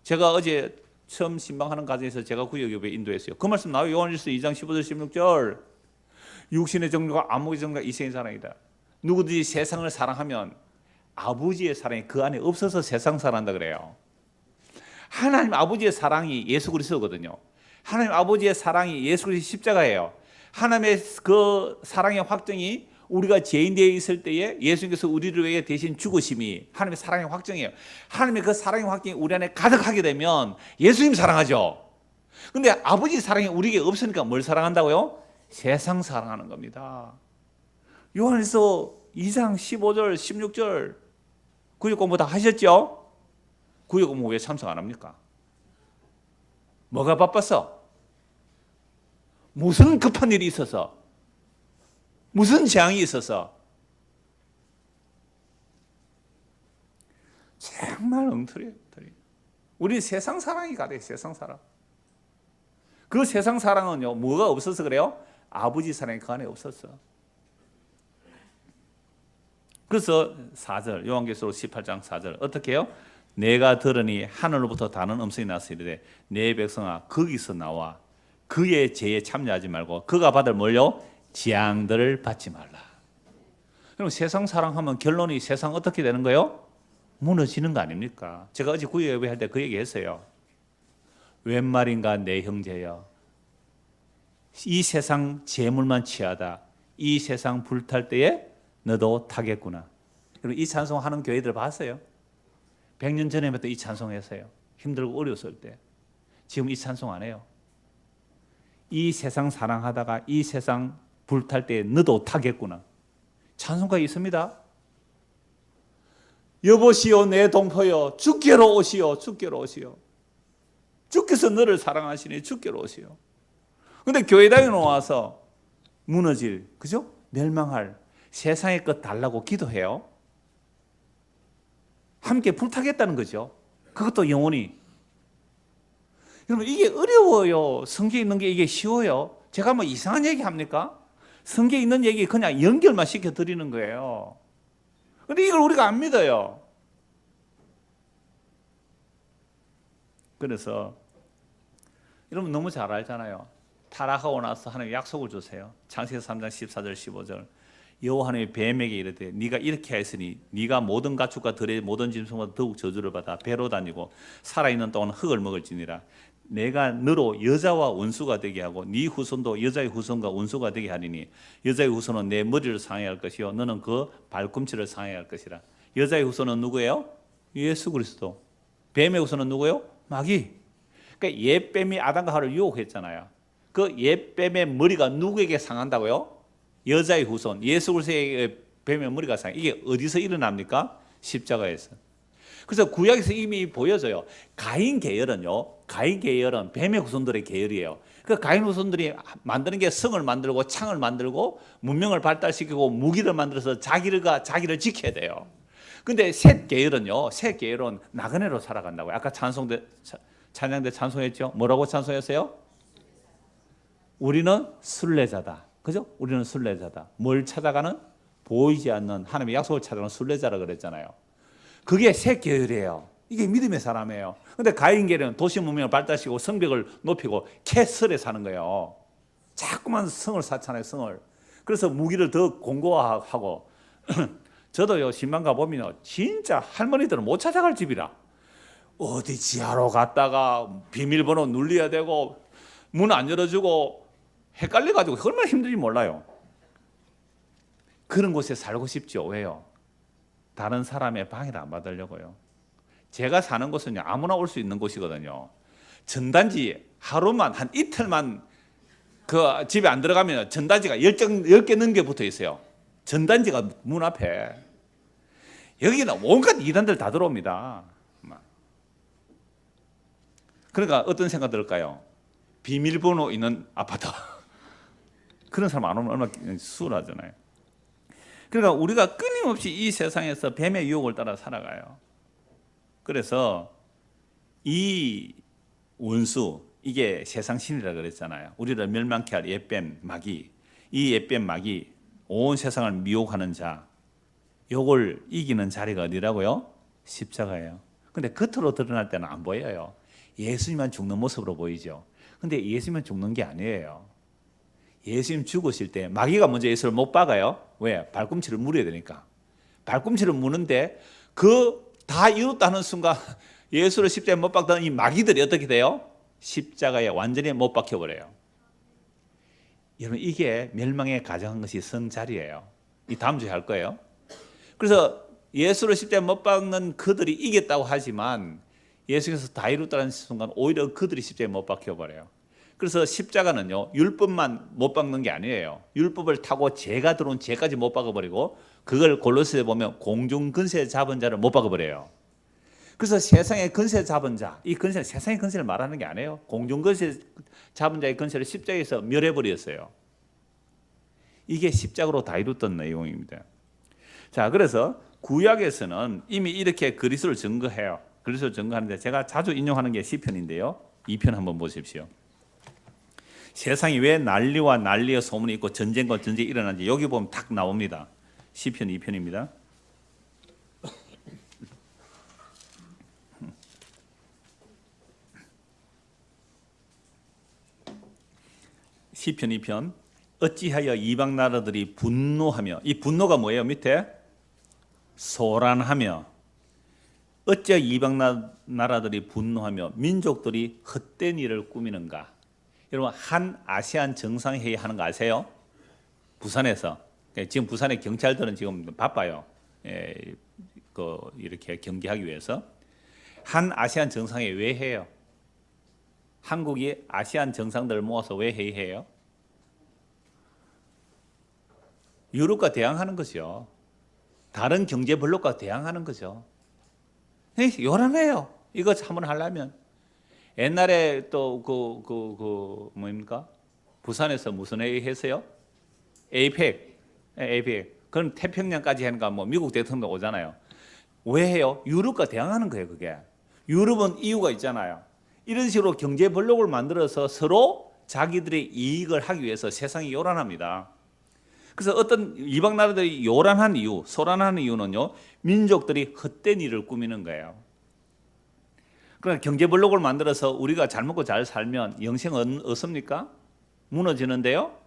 제가 어제 처음 신방하는 과정에서 제가 구역교회 인도했어요. 그 말씀 나와요. 요한 1서 2장 15절 16절. 육신의 정욕과 안목의 정욕과 이생의 사랑이다. 누구든지 세상을 사랑하면 아버지의 사랑이 그 안에 없어서 세상 사랑한다 그래요. 하나님 아버지의 사랑이 예수 그리스도거든요. 하나님 아버지의 사랑이 예수 그리스도 십자가예요. 하나님의 그 사랑의 확정이 우리가 죄인 되어 있을 때에 예수님께서 우리를 위해 대신 죽으심이 하나님의 사랑의 확정이에요. 하나님의 그 사랑의 확정이 우리 안에 가득하게 되면 예수님 사랑하죠. 근데 아버지 사랑이 우리에게 없으니까 뭘 사랑한다고요? 세상 사랑하는 겁니다. 요한일서 2장 15절 16절 구역 공부 다 하셨죠? 구역 공부 왜 참석 안 합니까? 뭐가 바빴어? 무슨 급한 일이 있어서? 무슨 재앙이 있어서? 정말 엉터리예요. 우리 세상 사랑이 가득해. 세상 사랑. 그 세상 사랑은요 뭐가 없어서 그래요? 아버지 사랑이 그 안에 없었어. 그래서 4절 요한계시록 18장 4절 어떻게 해요? 내가 들으니 하늘로부터 다른 음성이 나서 이르되 내 백성아 거기서 나와 그의 죄에 참여하지 말고 그가 받을 뭘요? 재앙들을 받지 말라. 그럼 세상 사랑하면 결론이 세상 어떻게 되는 거예요? 무너지는 거 아닙니까? 제가 어제 구역 예배할 때 그 얘기 했어요. 웬 말인가 내 형제여 이 세상 재물만 취하다. 이 세상 불탈 때에 너도 타겠구나. 그리고 이 찬송 하는 교회들 봤어요? 100년 전에부터 이 찬송 했어요. 힘들고 어려웠을 때. 지금 이 찬송 안 해요. 이 세상 사랑하다가 이 세상 불탈 때에 너도 타겠구나. 찬송가 있습니다. 여보시오 내 동포여 주께로 오시오 주께로 오시오. 주께서 너를 사랑하시니 주께로 오시오. 근데 교회당에 와서 무너질, 그죠? 멸망할 세상의 것 달라고 기도해요. 함께 불타겠다는 거죠. 그것도 영원히. 여러분 이게 어려워요. 성경에 있는 게 이게 쉬워요. 제가 뭐 이상한 얘기 합니까? 성경에 있는 얘기 그냥 연결만 시켜드리는 거예요. 근데 이걸 우리가 안 믿어요. 그래서 여러분 너무 잘 알잖아요. 타락하고 나서 하나님 약속을 주세요. 창세기 3장 14절 15절 여호와 하나님이 뱀에게 이르되 네가 이렇게 하였으니 네가 모든 가축과 들의 모든 짐승보다 더욱 저주를 받아 배로 다니고 살아있는 동안 흙을 먹을지니라. 내가 너로 여자와 원수가 되게 하고 네 후손도 여자의 후손과 원수가 되게 하리니 여자의 후손은 내 머리를 상해야 할 것이요 너는 그 발꿈치를 상해야 할 것이라. 여자의 후손은 누구예요? 예수 그리스도. 뱀의 후손은 누구예요? 마귀. 그러니까 옛뱀이 아담과 하와를 유혹했잖아요. 그 옛뱀의 머리가 누구에게 상한다고요? 여자의 후손, 예수 그리스도의 뱀의 머리가 상해. 이게 어디서 일어납니까? 십자가에서. 그래서 구약에서 이미 보여져요. 가인 계열은요. 가인 계열은 뱀의 후손들의 계열이에요. 그 가인 후손들이 만드는 게 성을 만들고 창을 만들고 문명을 발달시키고 무기를 만들어서 자기를 지켜야 돼요. 근데 셋 계열은요. 셋 계열은 나그네로 살아간다고요. 아까 찬양대 찬송했죠? 뭐라고 찬송했어요? 우리는 순례자다. 그죠? 우리는 순례자다. 뭘 찾아가는? 보이지 않는 하나님의 약속을 찾아가는 순례자라 그랬잖아요. 그게 셋 계열이에요. 이게 믿음의 사람이에요. 근데 가인 계열은 도시 문명을 발달시키고 성벽을 높이고 캐슬에 사는 거예요. 자꾸만 성을 쌓잖아요. 성을. 그래서 무기를 더 공고화하고 저도요 신방 가보면 진짜 할머니들은 못 찾아갈 집이라 어디 지하로 갔다가 비밀번호 눌려야 되고 문 안 열어주고 헷갈려가지고 얼마나 힘든지 몰라요. 그런 곳에 살고 싶죠. 왜요? 다른 사람의 방해를 안 받으려고요. 제가 사는 곳은 아무나 올 수 있는 곳이거든요. 전단지 하루만 한 이틀만 그 집에 안 들어가면 전단지가 10개 넘게 붙어 있어요. 전단지가 문 앞에. 여기는 온갖 이단들 다 들어옵니다. 그러니까 어떤 생각 들을까요? 비밀번호 있는 아파트. 그런 사람 안 오면 얼마나 수월하잖아요. 그러니까 우리가 끊임없이 이 세상에서 뱀의 유혹을 따라 살아가요. 그래서 이 원수, 이게 세상 신이라 그랬잖아요. 우리를 멸망케 할 옛뱀 마귀, 이 옛뱀 마귀, 온 세상을 미혹하는 자, 요걸 이기는 자리가 어디라고요? 십자가예요. 근데 겉으로 드러날 때는 안 보여요. 예수님만 죽는 모습으로 보이죠. 근데 예수님은 죽는 게 아니에요. 예수님 죽으실 때 마귀가 먼저 예수를 못 박아요. 왜? 발꿈치를 물어야 되니까. 발꿈치를 무는데 그 다 이뤘다는 순간 예수를 십자가에 못 박던 이 마귀들이 어떻게 돼요? 십자가에 완전히 못 박혀버려요. 여러분 이게 멸망에 가정한 것이 성자리예요. 이 다음 주에 할 거예요. 그래서 예수를 십자가에 못 박는 그들이 이겼다고 하지만 예수께서 다 이뤘다는 순간 오히려 그들이 십자가에 못 박혀버려요. 그래서 십자가는요 율법만 못 박는 게 아니에요. 율법을 타고 죄가 들어온 죄까지 못 박아버리고 그걸 골로새에 보면 공중 근세 잡은 자를 못 박아버려요. 그래서 세상의 근세 잡은 자, 이 근세 세상의 근세를 말하는 게 아니에요. 공중 근세 잡은 자의 근세를 십자가에서 멸해버렸어요. 이게 십자가로 다 이뤘던 내용입니다. 자, 그래서 구약에서는 이미 이렇게 그리스도를 증거해요. 그리스도를 증거하는데 제가 자주 인용하는 게 시편인데요. 2편 한번 보십시오. 세상이 왜 난리와 난리의 소문이 있고 전쟁과 전쟁이 일어나는지 여기 보면 딱 나옵니다. 시편 2편입니다. 시편 2편. 어찌하여 이방 나라들이 분노하며, 이 분노가 뭐예요? 밑에 소란하며, 어찌하여 이방 나라들이 분노하며 민족들이 헛된 일을 꾸미는가? 여러분 한 아시안 정상회의 하는 거 아세요? 부산에서. 지금 부산의 경찰들은 지금 바빠요. 이렇게 경기하기 위해서. 한 아시안 정상회의 왜 해요? 한국이 아시안 정상들을 모아서 왜 회의해요? 유럽과 대항하는 거죠. 다른 경제 블록과 대항하는 거죠. 요란해요. 이거 한번 하려면. 옛날에 또 뭡니까? 부산에서 무슨 회의 했어요? 에이펙. 에이펙. 그럼 태평양까지 하니까 뭐 미국 대통령 오잖아요. 왜 해요? 유럽과 대항하는 거예요, 그게. 유럽은 이유가 있잖아요. 이런 식으로 경제 블록을 만들어서 서로 자기들의 이익을 하기 위해서 세상이 요란합니다. 그래서 어떤 이방 나라들이 요란한 이유, 소란한 이유는요, 민족들이 헛된 일을 꾸미는 거예요. 그러니까 경제 블록을 만들어서 우리가 잘 먹고 잘 살면 영생은 어떻습니까? 무너지는데요.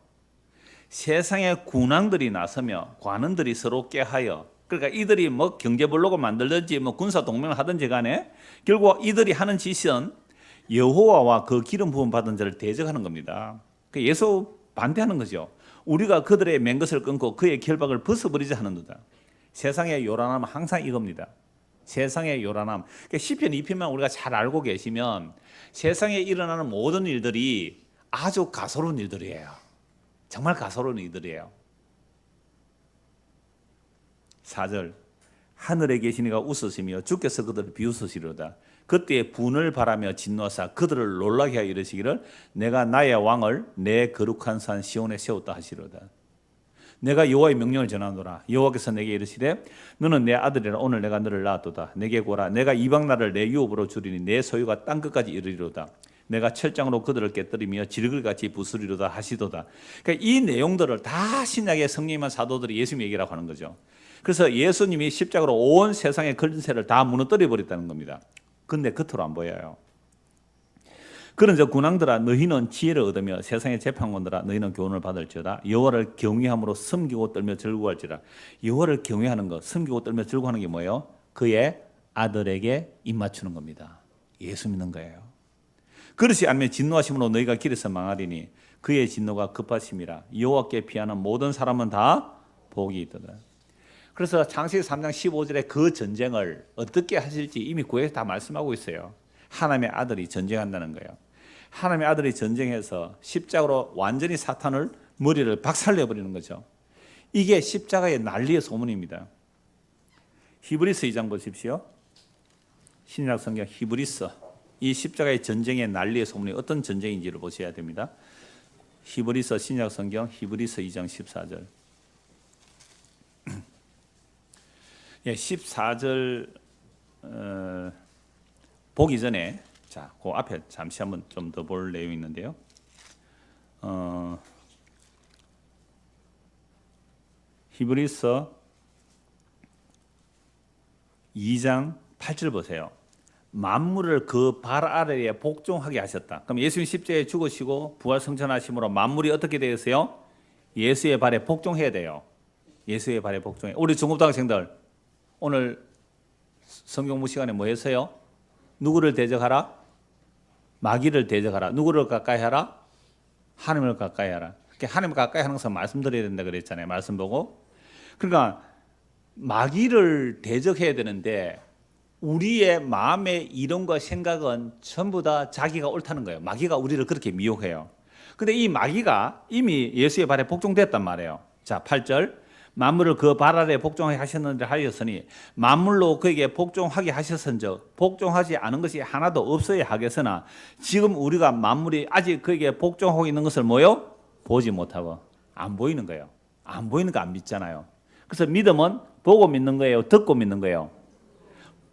세상의 군왕들이 나서며 관원들이 서로 꾀하여, 그러니까 이들이 뭐 경제 블록을 만들든지 뭐 군사 동맹을 하든지 간에 결국 이들이 하는 짓은 여호와와 그 기름 부음 받은 자를 대적하는 겁니다. 예수 반대하는 거죠. 우리가 그들의 맨 것을 끊고 그의 결박을 벗어버리자 하는도다. 세상의 요란함은 항상 이겁니다. 세상의 요란함. 그러니까 시편 2편만 우리가 잘 알고 계시면 세상에 일어나는 모든 일들이 아주 가소로운 일들이에요. 정말 가소로운 일들이에요. 4절 하늘에 계신 이가 웃으시며 주께서 그들을 비웃으시리로다. 그때에 분을 바라며 진노하사 그들을 놀라게 하여 이르시기를 내가 나의 왕을 내 거룩한 산 시온에 세웠다 하시리로다. 내가 여호와의 명령을 전하노라. 여호와께서 내게 이르시되 너는 내 아들이라 오늘 내가 너를 낳았도다. 내게 고라. 내가 이방 나라를 내 유업으로 주리니 내 소유가 땅 끝까지 이르리로다. 내가 철장으로 그들을 깨뜨리며 지르글같이 부수리로다 하시도다. 그러니까 이 내용들을 다 신약의 성령님한 사도들이 예수님 얘기라고 하는 거죠. 그래서 예수님이 십자가로 온 세상의 권세를 다 무너뜨려 버렸다는 겁니다. 근데 겉으로 안 보여요. 그런 저 군왕들아 너희는 지혜를 얻으며 세상의 재판관들아 너희는 교훈을 받을지어다. 여호와를 경외함으로 섬기고 떨며 즐거워할지라. 여호와를 경외하는 것, 섬기고 떨며 즐거워하는 게 뭐예요? 그의 아들에게 입맞추는 겁니다. 예수 믿는 거예요. 그렇지 않으면 진노하심으로 너희가 길에서 망하리니 그의 진노가 급하심이라. 여호와께 피하는 모든 사람은 다 복이 있도다. 그래서 창세기 3장 15절에 그 전쟁을 어떻게 하실지 이미 구약에서 다 말씀하고 있어요. 하나님의 아들이 전쟁한다는 거예요. 하나님의 아들이 전쟁해서 십자가로 완전히 사탄을 머리를 박살내버리는 거죠. 이게 십자가의 난리의 소문입니다. 히브리서 2장 보십시오. 신약 성경 히브리서. 이 십자가의 전쟁의 난리의 소문이 어떤 전쟁인지를 보셔야 됩니다. 히브리서 신약 성경 히브리서 2장 14절. 14절 보기 전에 자, 그 앞에 잠시 한번 좀 더 볼 내용이 있는데요. 히브리서 2장 8절 보세요. 만물을 그 발 아래에 복종하게 하셨다. 그럼 예수님 십자가에 죽으시고 부활 승천하심으로 만물이 어떻게 되었어요? 예수의 발에 복종해야 돼요. 예수의 발에 복종해. 우리 중고등학생들 오늘 성경부 시간에 뭐 했어요? 누구를 대적하라? 마귀를 대적하라. 누구를 가까이 하라? 하나님을 가까이 하라. 하나님을 가까이 하는 것을 말씀드려야 된다 그랬잖아요. 말씀 보고. 그러니까 마귀를 대적해야 되는데 우리의 마음의 이론과 생각은 전부 다 자기가 옳다는 거예요. 마귀가 우리를 그렇게 미혹해요. 근데 이 마귀가 이미 예수의 발에 복종됐단 말이에요. 자, 8절. 만물을 그 발 아래 복종하게 하셨는데 하였으니 만물로 그에게 복종하게 하셨은즉 복종하지 않은 것이 하나도 없어야 하겠으나 지금 우리가 만물이 아직 그에게 복종하고 있는 것을 뭐요? 보지 못하고 안 보이는 거예요. 안 보이는 거 안 믿잖아요. 그래서 믿음은 보고 믿는 거예요? 듣고 믿는 거예요?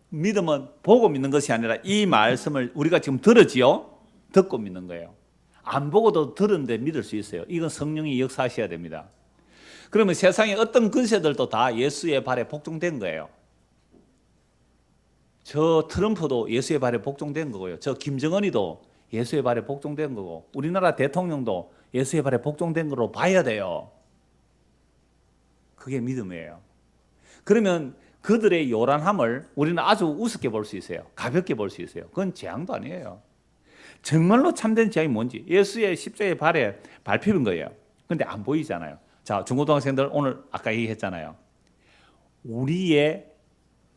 믿음은 보고 믿는 것이 아니라 이 말씀을 우리가 지금 들었지요? 듣고 믿는 거예요. 안 보고도 들었는데 믿을 수 있어요. 이건 성령이 역사하셔야 됩니다. 그러면 세상의 어떤 근세들도 다 예수의 발에 복종된 거예요. 저 트럼프도 예수의 발에 복종된 거고요. 저 김정은이도 예수의 발에 복종된 거고 우리나라 대통령도 예수의 발에 복종된 거로 봐야 돼요. 그게 믿음이에요. 그러면 그들의 요란함을 우리는 아주 우습게 볼 수 있어요. 가볍게 볼 수 있어요. 그건 재앙도 아니에요. 정말로 참된 지향이 뭔지 예수의 십자가의 발에 밟히는 거예요. 근데 안 보이잖아요. 자, 중고등학생들 오늘 아까 얘기했잖아요. 우리의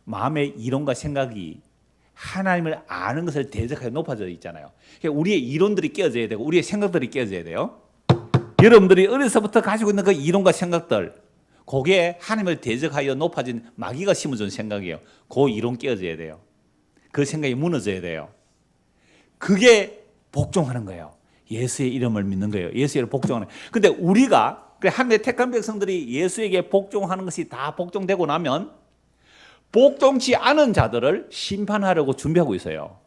마음의 이론과 생각이 하나님을 아는 것을 대적하게 높아져 있잖아요. 그러니까 우리의 이론들이 깨어져야 되고 우리의 생각들이 깨어져야 돼요. 여러분들이 어려서부터 가지고 있는 그 이론과 생각들, 그게 하나님을 대적하여 높아진 마귀가 심어준 생각이에요. 그 이론 깨어져야 돼요. 그 생각이 무너져야 돼요. 그게 복종하는 거예요. 예수의 이름을 믿는 거예요. 예수의 이름을 복종하는 거예요. 근데 우리가 하나님의 택한 백성들이 예수에게 복종하는 것이 다 복종되고 나면 복종치 않은 자들을 심판하려고 준비하고 있어요.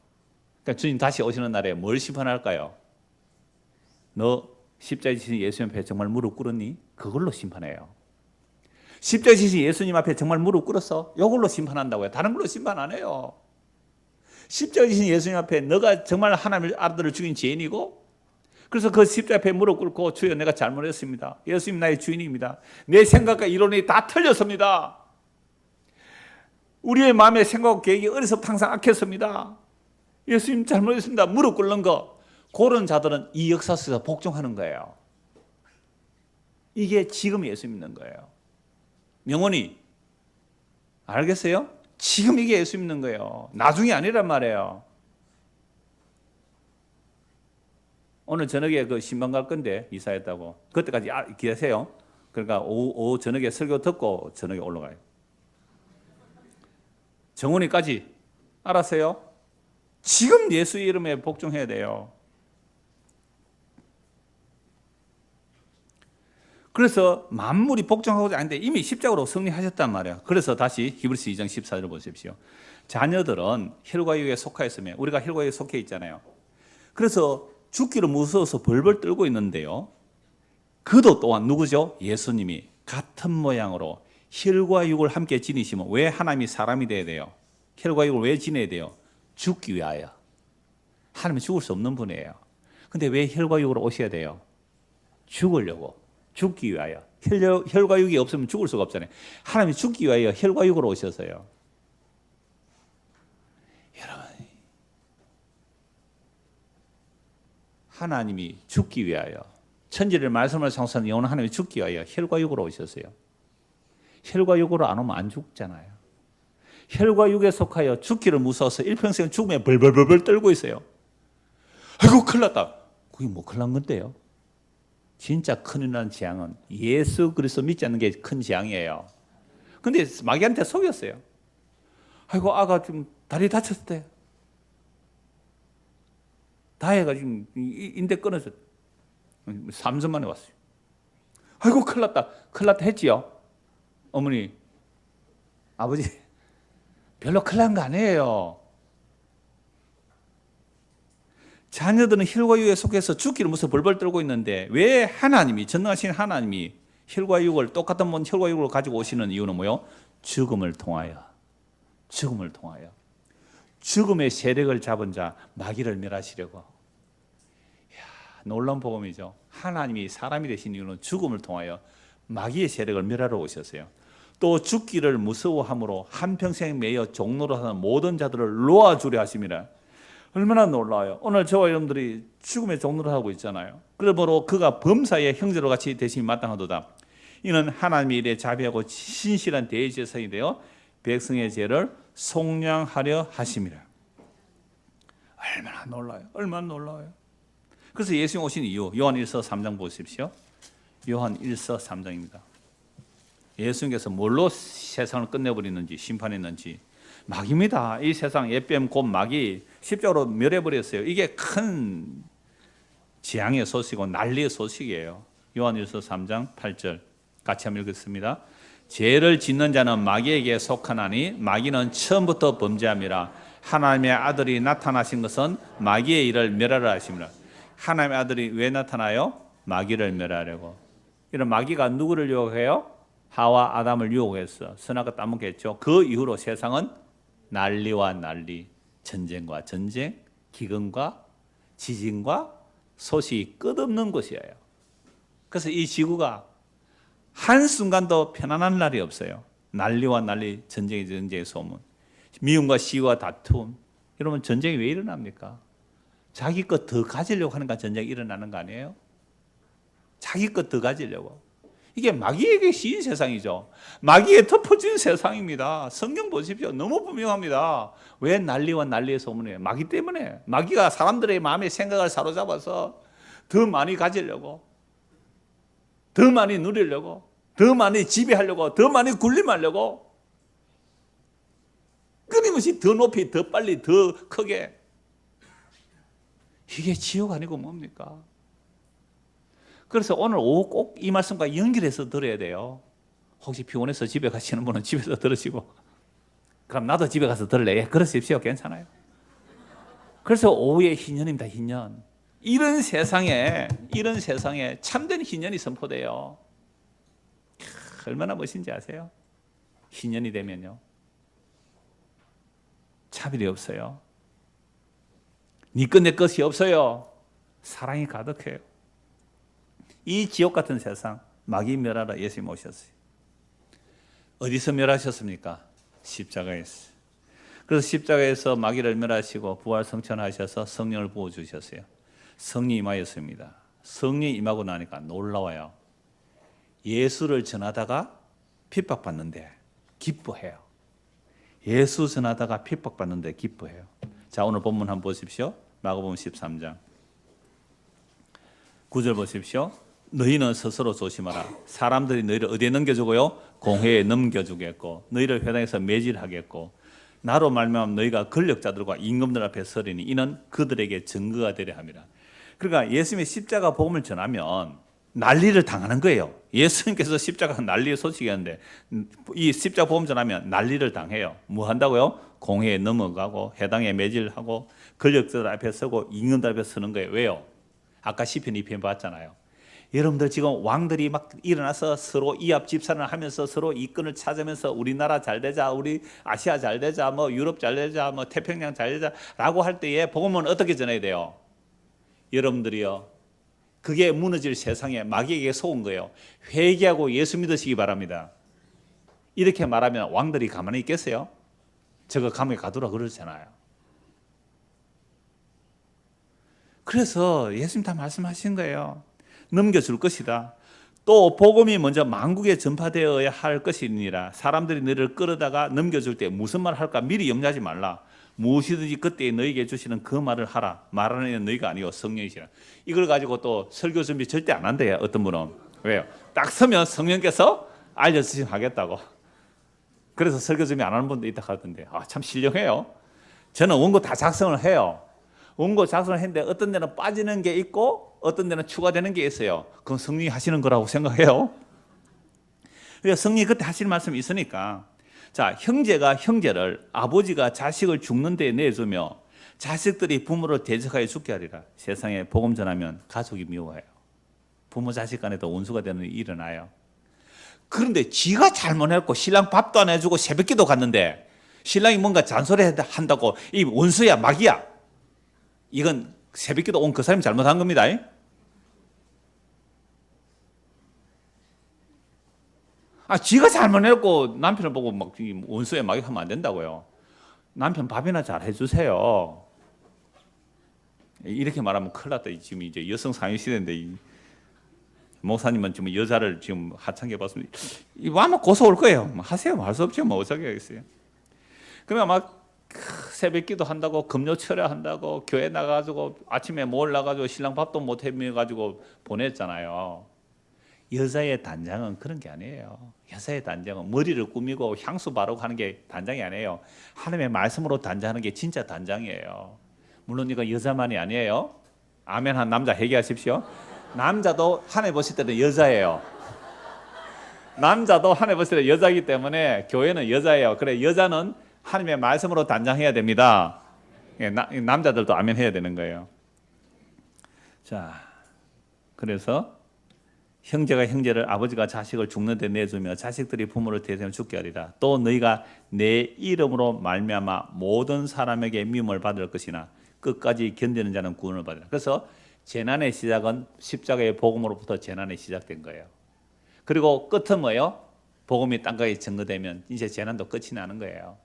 그러니까 주님 다시 오시는 날에 뭘 심판할까요? 너 십자가에 지신 예수님 앞에 정말 무릎 꿇었니? 그걸로 심판해요. 십자가에 지신 예수님 앞에 정말 무릎 꿇었어? 이걸로 심판한다고요. 다른 걸로 심판 안 해요. 십자가에 지신 예수님 앞에 너가 정말 하나님의 아들을 죽인 죄인이고, 그래서 그 십자가 앞에 무릎 꿇고 주여 내가 잘못했습니다. 예수님 나의 주인입니다. 내 생각과 이론이 다 틀렸습니다. 우리의 마음의 생각과 계획이 어려서부터 항상 악했습니다. 예수님 잘못했습니다. 무릎 꿇는 거. 그런 자들은 이 역사 속에서 복종하는 거예요. 이게 지금 예수 믿는 거예요. 영원히. 알겠어요? 지금 이게 예수 믿는 거예요. 나중이 아니란 말이에요. 오늘 저녁에 그 신방 갈 건데 이사했다고. 그때까지 기다리세요. 그러니까 오후 저녁에 설교 듣고 저녁에 올라가요. 정원이까지. 알았어요? 지금 예수 이름에 복종해야 돼요. 그래서 만물이 복종하고자 하는데 이미 십자가로 승리하셨단 말이에요. 그래서 다시 히브리서 2장 14절을 보십시오. 자녀들은 혈과 육에 속하였으며 우리가 혈과 육에 속해 있잖아요. 그래서 죽기를 무서워서 벌벌 떨고 있는데요. 그도 또한 누구죠? 예수님이 같은 모양으로 혈과 육을 함께 지니시면 왜 하나님이 사람이 돼야 돼요? 혈과 육을 왜 지내야 돼요? 죽기 위하여. 하나님은 죽을 수 없는 분이에요. 근데 왜 혈과 육으로 오셔야 돼요? 죽으려고. 죽기 위하여. 혈과 육이 없으면 죽을 수가 없잖아요. 하나님이 죽기 위하여 혈과 육으로 오셔서요. 여러분, 하나님이 죽기 위하여 천지를 말씀을 상속한 영원 하나님이 죽기 위하여 혈과 육으로 오셨어요. 혈과 육으로 안 오면 안 죽잖아요. 혈과 육에 속하여 죽기를 무서워서 일평생 죽음에 벌벌벌 떨고 있어요. 아이고 큰일 났다. 그게 뭐 큰일 난 건데요. 진짜 큰일 난 재앙은 예수 그리스도 믿지 않는 게 큰 재앙이에요. 근데 마귀한테 속였어요. 아이고 아가 좀 다리 다쳤을 때 다해가 지금 인대 끊어졌. 3주 만에 왔어요. 아이고 큰일 났다 했지요. 어머니 아버지 별로 큰일 난 거 아니에요. 자녀들은 혈과 육에 속해서 죽기를 무서워 벌벌 떨고 있는데 왜 하나님이 전능하신 하나님이 혈과 육을 똑같은 혈과 육을 가지고 오시는 이유는 뭐요? 죽음을 통하여 죽음의 세력을 잡은 자 마귀를 멸하시려고. 이야, 놀라운 복음이죠. 하나님이 사람이 되신 이유는 죽음을 통하여 마귀의 세력을 멸하러 오셨어요. 또 죽기를 무서워함으로 한평생 매여 종로로 사는 모든 자들을 놓아주려 하심이라. 얼마나 놀라워요. 오늘 저와 여러분들이 죽음의 종로를 하고 있잖아요. 그러므로 그가 범사의 형제로 같이 대신이 마땅하도다. 이는 하나님의 일에 자비하고 신실한 대제사장이 되어 백성의 죄를 속량하려 하심이라. 얼마나 놀라워요. 그래서 예수님 오신 이유 요한 1서 3장 보십시오. 요한 1서 3장입니다. 예수님께서 뭘로 세상을 끝내버리는지 심판했는지. 마귀입니다. 이 세상 옛뱀 곧 마귀 십자가로 멸해버렸어요. 이게 큰 재앙의 소식이고 난리의 소식이에요. 요한일서 3장 8절 같이 한번 읽겠습니다. 죄를 짓는 자는 마귀에게 속하나니 마귀는 처음부터 범죄함이라. 하나님의 아들이 나타나신 것은 마귀의 일을 멸하라 하심이라. 하나님의 아들이 왜 나타나요? 마귀를 멸하려고. 이런 마귀가 누구를 유혹해요? 하와 아담을 유혹했어. 선악과 따먹겠죠. 그 이후로 세상은 난리와 난리, 전쟁과 전쟁, 기근과 지진과 소식이 끝없는 곳이에요. 그래서 이 지구가 한순간도 편안한 날이 없어요. 난리와 난리, 전쟁의 소문, 미움과 시위와 다툼. 여러분 전쟁이 왜 일어납니까? 자기 것 더 가지려고 하는 거 전쟁이 일어나는 거 아니에요? 자기 것 더 가지려고. 이게 마귀에게 씌인 세상이죠. 마귀에 덮어진 세상입니다. 성경 보십시오. 너무 분명합니다. 왜 난리와 난리의 소문이에요? 마귀 때문에. 마귀가 사람들의 마음의 생각을 사로잡아서 더 많이 가지려고, 더 많이 누리려고, 더 많이 지배하려고, 더 많이 군림하려고, 끊임없이 더 높이, 더 빨리, 더 크게. 이게 지옥 아니고 뭡니까? 그래서 오늘 오후 꼭 이 말씀과 연결해서 들어야 돼요. 혹시 피곤해서 집에 가시는 분은 집에서 들으시고, 그럼 나도 집에 가서 들을래? 예, 그러십시오. 괜찮아요. 그래서 오후에 희년입니다. 희년. 이런 세상에 참된 희년이 선포돼요. 얼마나 멋진지 아세요? 희년이 되면요, 차별이 없어요. 네 것 내 것이 없어요. 사랑이 가득해요. 이 지옥 같은 세상 마귀 멸하러 예수님 오셨어요. 어디서 멸하셨습니까? 십자가에서. 그래서 십자가에서 마귀를 멸하시고 부활 성천하셔서 성령을 부어주셨어요. 성령이 임하였습니다. 성령이 임하고 나니까 놀라워요. 예수를 전하다가 핍박받는데 기뻐해요. 예수 전하다가 핍박받는데 기뻐해요. 자, 오늘 본문 한번 보십시오. 마가복음 13장 9절 보십시오. 너희는 스스로 조심하라. 사람들이 너희를 어디에 넘겨주고요? 공회에 넘겨주겠고 너희를 회당에서 매질하겠고 나로 말미암아 너희가 권력자들과 임금들 앞에 서리니 이는 그들에게 증거가 되려 함이라. 그러니까 예수님의 십자가 복음을 전하면 난리를 당하는 거예요. 예수님께서 십자가 난리의 소식이었는데 이 십자가 복음 전하면 난리를 당해요. 뭐 한다고요? 공회에 넘어가고 회당에 매질하고 권력자들 앞에 서고 임금들 앞에 서는 거예요. 왜요? 아까 시편 2편 봤잖아요. 여러분들 지금 왕들이 막 일어나서 서로 이합 집산을 하면서 서로 이권을 찾으면서 우리나라 잘 되자, 우리 아시아 잘 되자, 뭐 유럽 잘 되자, 뭐 태평양 잘 되자라고 할 때에 복음은 어떻게 전해야 돼요? 여러분들이요, 그게 무너질 세상에 마귀에게 속은 거예요. 회개하고 예수 믿으시기 바랍니다. 이렇게 말하면 왕들이 가만히 있겠어요? 저거 감옥에 가두라 그러잖아요. 그래서 예수님 다 말씀하신 거예요. 넘겨줄 것이다. 또 복음이 먼저 만국에 전파되어야 할 것이니라. 사람들이 너희를 끌어다가 넘겨줄 때 무슨 말을 할까 미리 염려하지 말라. 무엇이든지 그때 너희에게 주시는 그 말을 하라. 말하는 이는 너희가 아니고 성령이시라. 이걸 가지고 또 설교 준비 절대 안 한대요. 어떤 분은. 왜요? 딱 서면 성령께서 알려주시면 하겠다고. 그래서 설교 준비 안 하는 분도 있다 하던데, 참 신령해요. 저는 원고 다 작성을 해요. 원고 작성을 했는데 어떤 데는 빠지는 게 있고 어떤 데는 추가되는 게 있어요. 그건 성령이 하시는 거라고 생각해요. 그래서 성령이 그때 하시는 말씀이 있으니까, 자, 형제가 형제를, 아버지가 자식을 죽는 데 내주며 자식들이 부모를 대적하여 죽게 하리라. 세상에 복음 전하면 가족이 미워해요. 부모 자식 간에도 원수가 되는 일이 일어나요. 그런데 지가 잘못했고 신랑 밥도 안 해주고 새벽기도 갔는데 신랑이 뭔가 잔소리 한다고 이 원수야 마귀야, 이건 새벽기도 온 그 사람이 잘못한 겁니다. 지가 잘못했고 남편을 보고 막 원수에 마귀 하면 안 된다고요. 남편 밥이나 잘 해주세요. 이렇게 말하면 큰일 났다. 지금 이제 여성 상위 시대인데 목사님은 지금 여자를 지금 하찮게 봤습니다. 이거 아마 고소 올 거예요. 하세요. 할 수 없죠. 뭐 어떻게 하겠어요. 그러면 막 새벽기도 한다고 금요 철야한다고 교회 나가가지고 아침에 몰라가지고 신랑 밥도 못 해가지고 보냈잖아요. 여자의 단장은 그런 게 아니에요. 여자의 단장은 머리를 꾸미고 향수 바르고 하는 게 단장이 아니에요. 하나님의 말씀으로 단장하는 게 진짜 단장이에요. 물론 이거 여자만이 아니에요. 아멘 한 남자 회개하십시오. 남자도 하나님 보실 때는 여자예요. 남자도 하나님 보실 때 여자이기 때문에 교회는 여자예요. 그래, 여자는 하나님의 말씀으로 단장해야 됩니다. 남자들도 아멘 해야 되는 거예요. 자, 그래서 형제가 형제를, 아버지가 자식을 죽는 데 내주며 자식들이 부모를 대하여 죽게 하리라. 또 너희가 내 이름으로 말미암아 모든 사람에게 미움을 받을 것이나 끝까지 견디는 자는 구원을 받으리라. 그래서 재난의 시작은 십자가의 복음으로부터 재난이 시작된 거예요. 그리고 끝은 뭐예요? 복음이 땅가에 증거되면 이제 재난도 끝이 나는 거예요.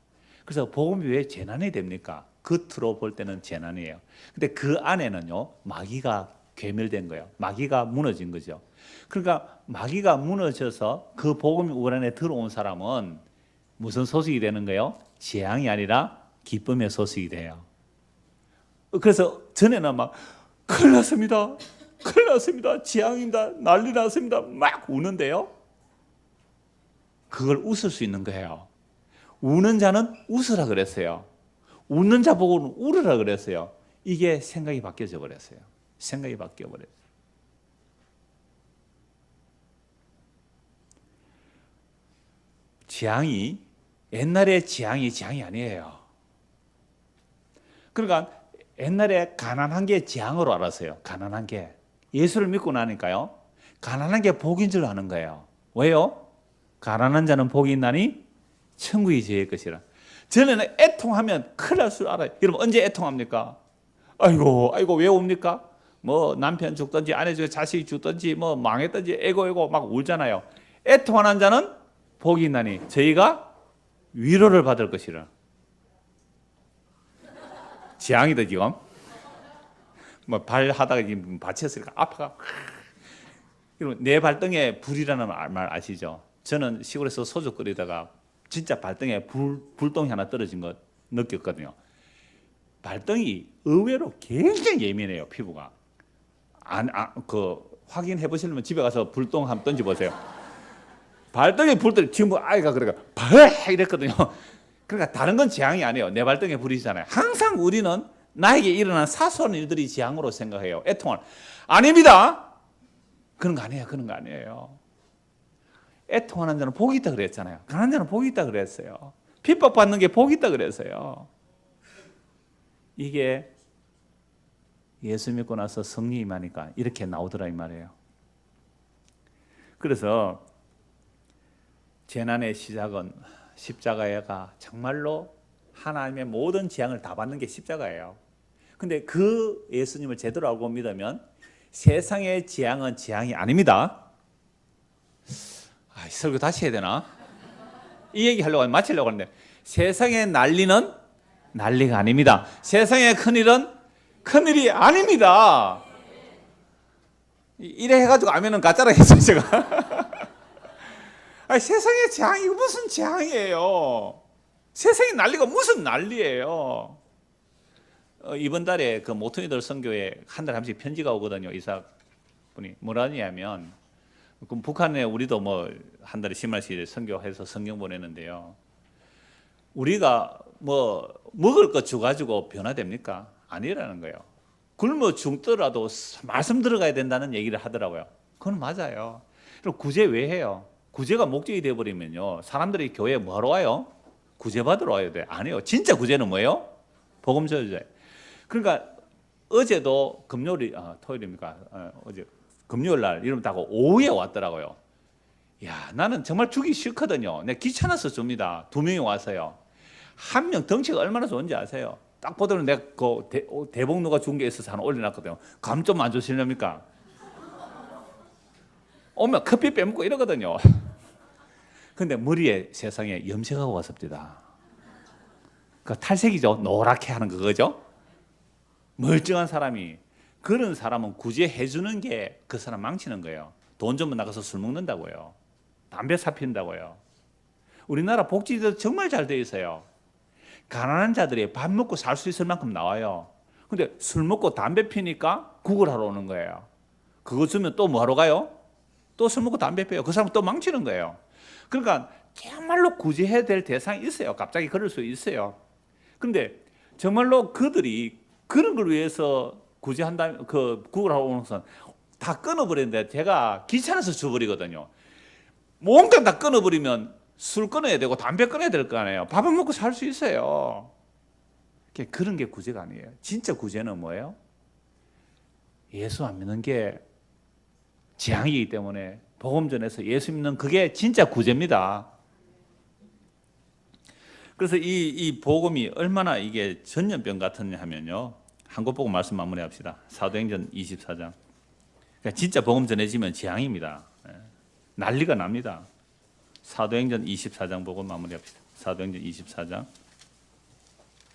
그래서 복음이 왜 재난이 됩니까? 겉으로 볼 때는 재난이에요. 근데 그 안에는요, 마귀가 괴멸된 거예요. 마귀가 무너진 거죠. 그러니까 마귀가 무너져서 그 복음이 우리 안에 들어온 사람은 무슨 소식이 되는 거예요? 재앙이 아니라 기쁨의 소식이 돼요. 그래서 전에는 막 큰일 났습니다. 큰일 났습니다. 재앙입니다. 난리 났습니다. 막 우는데요. 그걸 웃을 수 있는 거예요. 우는 자는 웃으라 그랬어요. 웃는 자 보고는 울으라 그랬어요. 이게 생각이 바뀌어져 버렸어요. 생각이 바뀌어 버렸어요. 재앙이 옛날에 재앙이 아니에요. 그러니까 옛날에 가난한 게 재앙으로 알았어요. 가난한 게. 예수를 믿고 나니까요. 가난한 게 복인 줄 아는 거예요. 왜요? 가난한 자는 복이 있나니 천국이 저의 것이라. 전에는 애통하면 큰일 날 줄 알아요. 여러분 언제 애통합니까? 아이고 왜 옵니까? 뭐 남편 죽든지 아내 죽든지 자식이 죽든지 뭐 망했든지 에고 막 울잖아요. 애통하는 자는 복이 있나니 저희가 위로를 받을 것이라. 재앙이다 지금. 뭐 발 하다가 지금 다쳤으니까 아파가. 여러분 내 발등에 불이라는 말 아시죠? 저는 시골에서 소주 끓이다가 진짜 발등에 불똥이 하나 떨어진 거 느꼈거든요. 발등이 의외로 굉장히 예민해요, 피부가. 확인해 보시려면 집에 가서 불똥 한번 던져 보세요. 발등에 불 떨어져. 지금 아이가 그러니까 발 이랬거든요. 그러니까 다른 건 재앙이 아니에요. 내 발등에 불이잖아요. 항상 우리는 나에게 일어난 사소한 일들이 재앙으로 생각해요. 애통을. 아닙니다. 그런 거 아니에요. 애통하는 자는 복이 있다 그랬잖아요. 가난한 자는 복이 있다 그랬어요. 핍박받는 게 복이 있다 그랬어요. 이게 예수 믿고 나서 성령이 임하니까 이렇게 나오더라 이 말이에요. 그래서 재난의 시작은 십자가가 정말로 하나님의 모든 재앙을 다 받는 게 십자가예요. 근데 그 예수님을 제대로 알고 믿으면 세상의 재앙은 재앙이 아닙니다. 설교 다시 해야 되나? 이 얘기 하려고 마치려고 하는데 세상의 난리는 난리가 아닙니다. 세상의 큰일은 큰일이 아닙니다. 이래 해가지고 아멘은 가짜라 했어요 제가. 세상의 재앙이 무슨 재앙이에요? 세상의 난리가 무슨 난리예요? 이번 달에 그 모퉁이들 선교에 한 달에 한 번씩 편지가 오거든요. 이삭 분이 뭐라냐면 그럼 북한에 우리도 뭐 한 달에 10만씩 선교해서 성경 보내는데요. 우리가 뭐 먹을 것 줘가지고 변화됩니까? 아니라는 거예요. 굶어 죽더라도 말씀 들어가야 된다는 얘기를 하더라고요. 그건 맞아요. 그럼 구제 왜 해요? 구제가 목적이 되어버리면요. 사람들이 교회에 뭐하러 와요? 구제 받으러 와야 돼. 아니에요. 진짜 구제는 뭐예요? 복음 전도자예요. 그러니까 어제도 토요일입니까? 어제 금요일 날 이러면 다고 오후에 왔더라고요. 야, 나는 정말 주기 싫거든요. 내가 귀찮아서 줍니다. 2명이 와서요. 한 명 덩치가 얼마나 좋은지 아세요? 딱 보더니 내가 그 대복 누가 준 게 있어서 하나 올려놨거든요. 감 좀 안 주시렵니까? 오면 커피 빼먹고 이러거든요. 근데 머리에 세상에 염색하고 왔습니다. 그 탈색이죠. 노랗게 하는 그거죠. 멀쩡한 사람이. 그런 사람은 구제해 주는 게 그 사람 망치는 거예요. 돈 주면 나가서 술 먹는다고요. 담배 사 피운다고요. 우리나라 복지도 정말 잘 돼 있어요. 가난한 자들이 밥 먹고 살 수 있을 만큼 나와요. 근데 술 먹고 담배 피니까 구걸하러 오는 거예요. 그거 주면 또 뭐하러 가요? 또 술 먹고 담배 피워요. 그 사람 또 망치는 거예요. 그러니까 정말로 구제해야 될 대상이 있어요. 갑자기 그럴 수 있어요. 그런데 정말로 그들이 그런 걸 위해서 구제한다, 구걸하러 오는 것은 다 끊어버리는데 제가 귀찮아서 줘버리거든요. 뭔가 다 끊어버리면 술 끊어야 되고 담배 끊어야 될 거 아니에요. 밥은 먹고 살 수 있어요. 그런 게 구제가 아니에요. 진짜 구제는 뭐예요? 예수 안 믿는 게 재앙이기 때문에 복음 전에서 예수 믿는 그게 진짜 구제입니다. 그래서 이 복음이 얼마나 이게 전염병 같으냐 하면요. 한 것 보고 말씀 마무리합시다. 사도행전 24장. 그러니까 진짜 복음 전해지면 재앙입니다. 난리가 납니다. 사도행전 24장 보고 마무리합시다. 사도행전 24장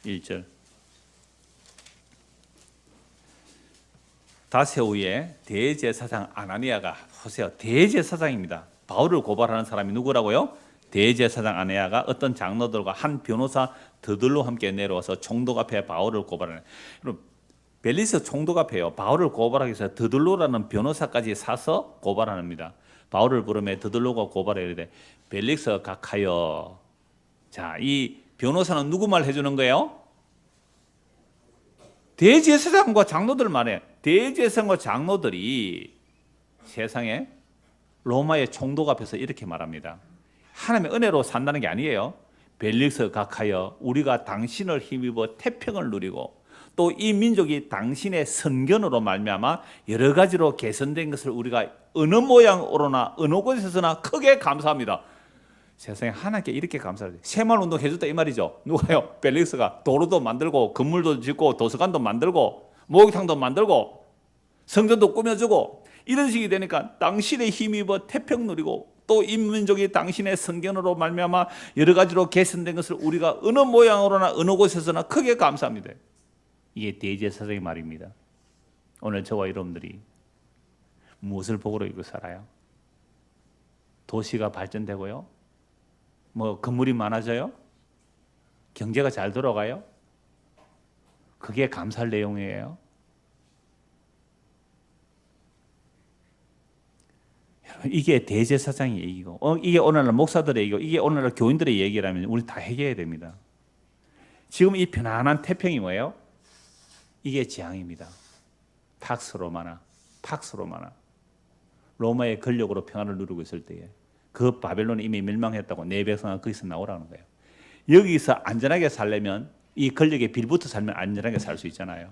1절. 다세후의 대제사장 아나니아가 보세요. 대제사장입니다. 바울을 고발하는 사람이 누구라고요? 대제사장 아나니아가 어떤 장로들과 한 변호사 더들로 함께 내려와서 총독 앞에 바울을 고발하는. 여러분, 벨리스 총독 앞에요. 바울을 고발하기 위해서 더들로라는 변호사까지 사서 고발합니다. 바울을 부르며 더들로가 고발해 이르되 벨릭스 각하여. 자, 이 변호사는 누구 말 해주는 거예요? 대제사장과 장로들 말해. 대제사장과 장로들이 세상에 로마의 총독 앞에서 이렇게 말합니다. 하나님의 은혜로 산다는 게 아니에요. 벨릭스 각하여, 우리가 당신을 힘입어 태평을 누리고 또 이 민족이 당신의 선견으로 말미암아 여러 가지로 개선된 것을 우리가 어느 모양으로나 어느 곳에서나 크게 감사합니다. 세상에 하나님께 이렇게 감사를 해요. 새마을운동 해줬다 이 말이죠. 누가요? 벨릭스가 도로도 만들고 건물도 짓고 도서관도 만들고 목욕탕도 만들고 성전도 꾸며주고 이런 식이 되니까 당신의 힘입어 태평 누리고 또 인민족이 당신의 성견으로 말미암아 여러 가지로 개선된 것을 우리가 어느 모양으로나 어느 곳에서나 크게 감사합니다. 이게 대제사장의 말입니다. 오늘 저와 여러분들이 무엇을 복으로 이고 살아요? 도시가 발전되고요? 뭐 건물이 많아져요? 경제가 잘 돌아가요? 그게 감사할 내용이에요. 이게 대제사장의 얘기고 이게 오늘날 목사들의 얘기고 이게 오늘날 교인들의 얘기라면 우리 다 해결해야 됩니다. 지금 이 편안한 태평이 뭐예요? 이게 재앙입니다. 팍스 로마나 로마의 권력으로 평화를 누리고 있을 때에 그 바벨론이 이미 멸망했다고 내 백성아 거기서 나오라는 거예요. 여기서 안전하게 살려면 이 권력에 빌붙어 살면 안전하게 살 수 있잖아요.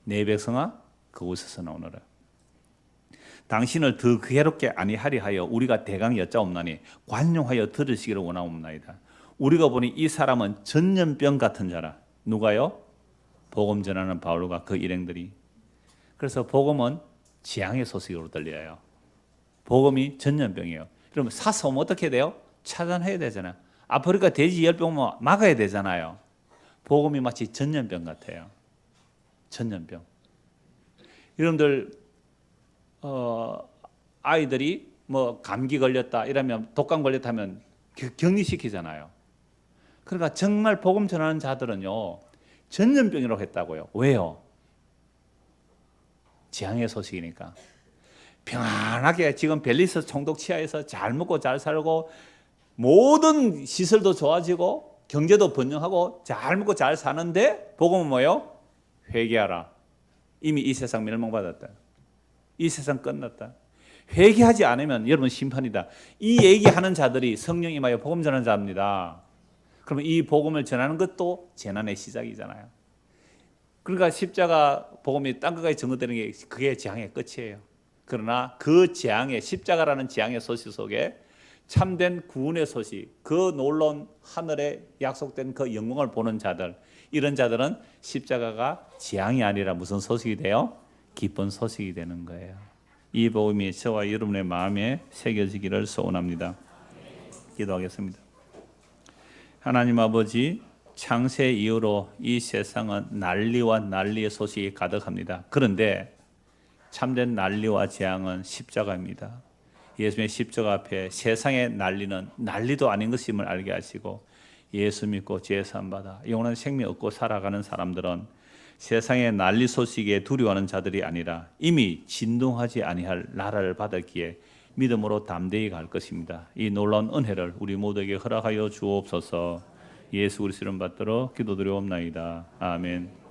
내 백성아 그곳에서 나오너라. 당신을 더 괴롭게 아니하리 하여 우리가 대강 여짜옵나니 관용하여 들으시기를 원하옵나이다. 우리가 보니 이 사람은 전염병 같은 자라. 누가요? 복음 전하는 바울과 그 일행들이. 그래서 복음은 재앙의 소식으로 들려요. 복음이 전염병이에요. 그러면 사서면 어떻게 돼요? 차단해야 되잖아요. 아프리카 돼지 열병 막아야 되잖아요. 복음이 마치 전염병 같아요. 전염병. 여러분들 아이들이 뭐 감기 걸렸다 이러면 독감 걸렸다 하면 격리시키잖아요. 그러니까 정말 복음 전하는 자들은요 전염병이라고 했다고요. 왜요? 재앙의 소식이니까. 평안하게 지금 벨리스 총독 치하에서 잘 먹고 잘 살고 모든 시설도 좋아지고 경제도 번영하고 잘 먹고 잘 사는데 복음은 뭐예요? 회개하라. 이미 이 세상 멸망받았다. 이 세상 끝났다. 회개하지 않으면 여러분 심판이다. 이 얘기하는 자들이 성령 임하여 복음 전하는 자입니다. 그러면 이 복음을 전하는 것도 재난의 시작이잖아요. 그러니까 십자가 복음이 땅끝까지 전거되는 게 그게 재앙의 끝이에요. 그러나 그 재앙의 십자가라는 재앙의 소식 속에 참된 구원의 소식, 그 놀라운 하늘에 약속된 그 영광을 보는 자들, 이런 자들은 십자가가 재앙이 아니라 무슨 소식이 돼요? 기쁜 소식이 되는 거예요. 이 복음이 저와 여러분의 마음에 새겨지기를 소원합니다. 기도하겠습니다. 하나님 아버지, 창세 이후로 이 세상은 난리와 난리의 소식이 가득합니다. 그런데 참된 난리와 재앙은 십자가입니다. 예수님의 십자가 앞에 세상의 난리는 난리도 아닌 것임을 알게 하시고 예수 믿고 죄 사함 받아 영원한 생명 얻고 살아가는 사람들은 세상의 난리 소식에 두려워하는 자들이 아니라 이미 진동하지 아니할 나라를 받았기에 믿음으로 담대히 갈 것입니다. 이 놀라운 은혜를 우리 모두에게 허락하여 주옵소서. 예수 그리스도 이름 받들어 기도드리옵나이다. 아멘.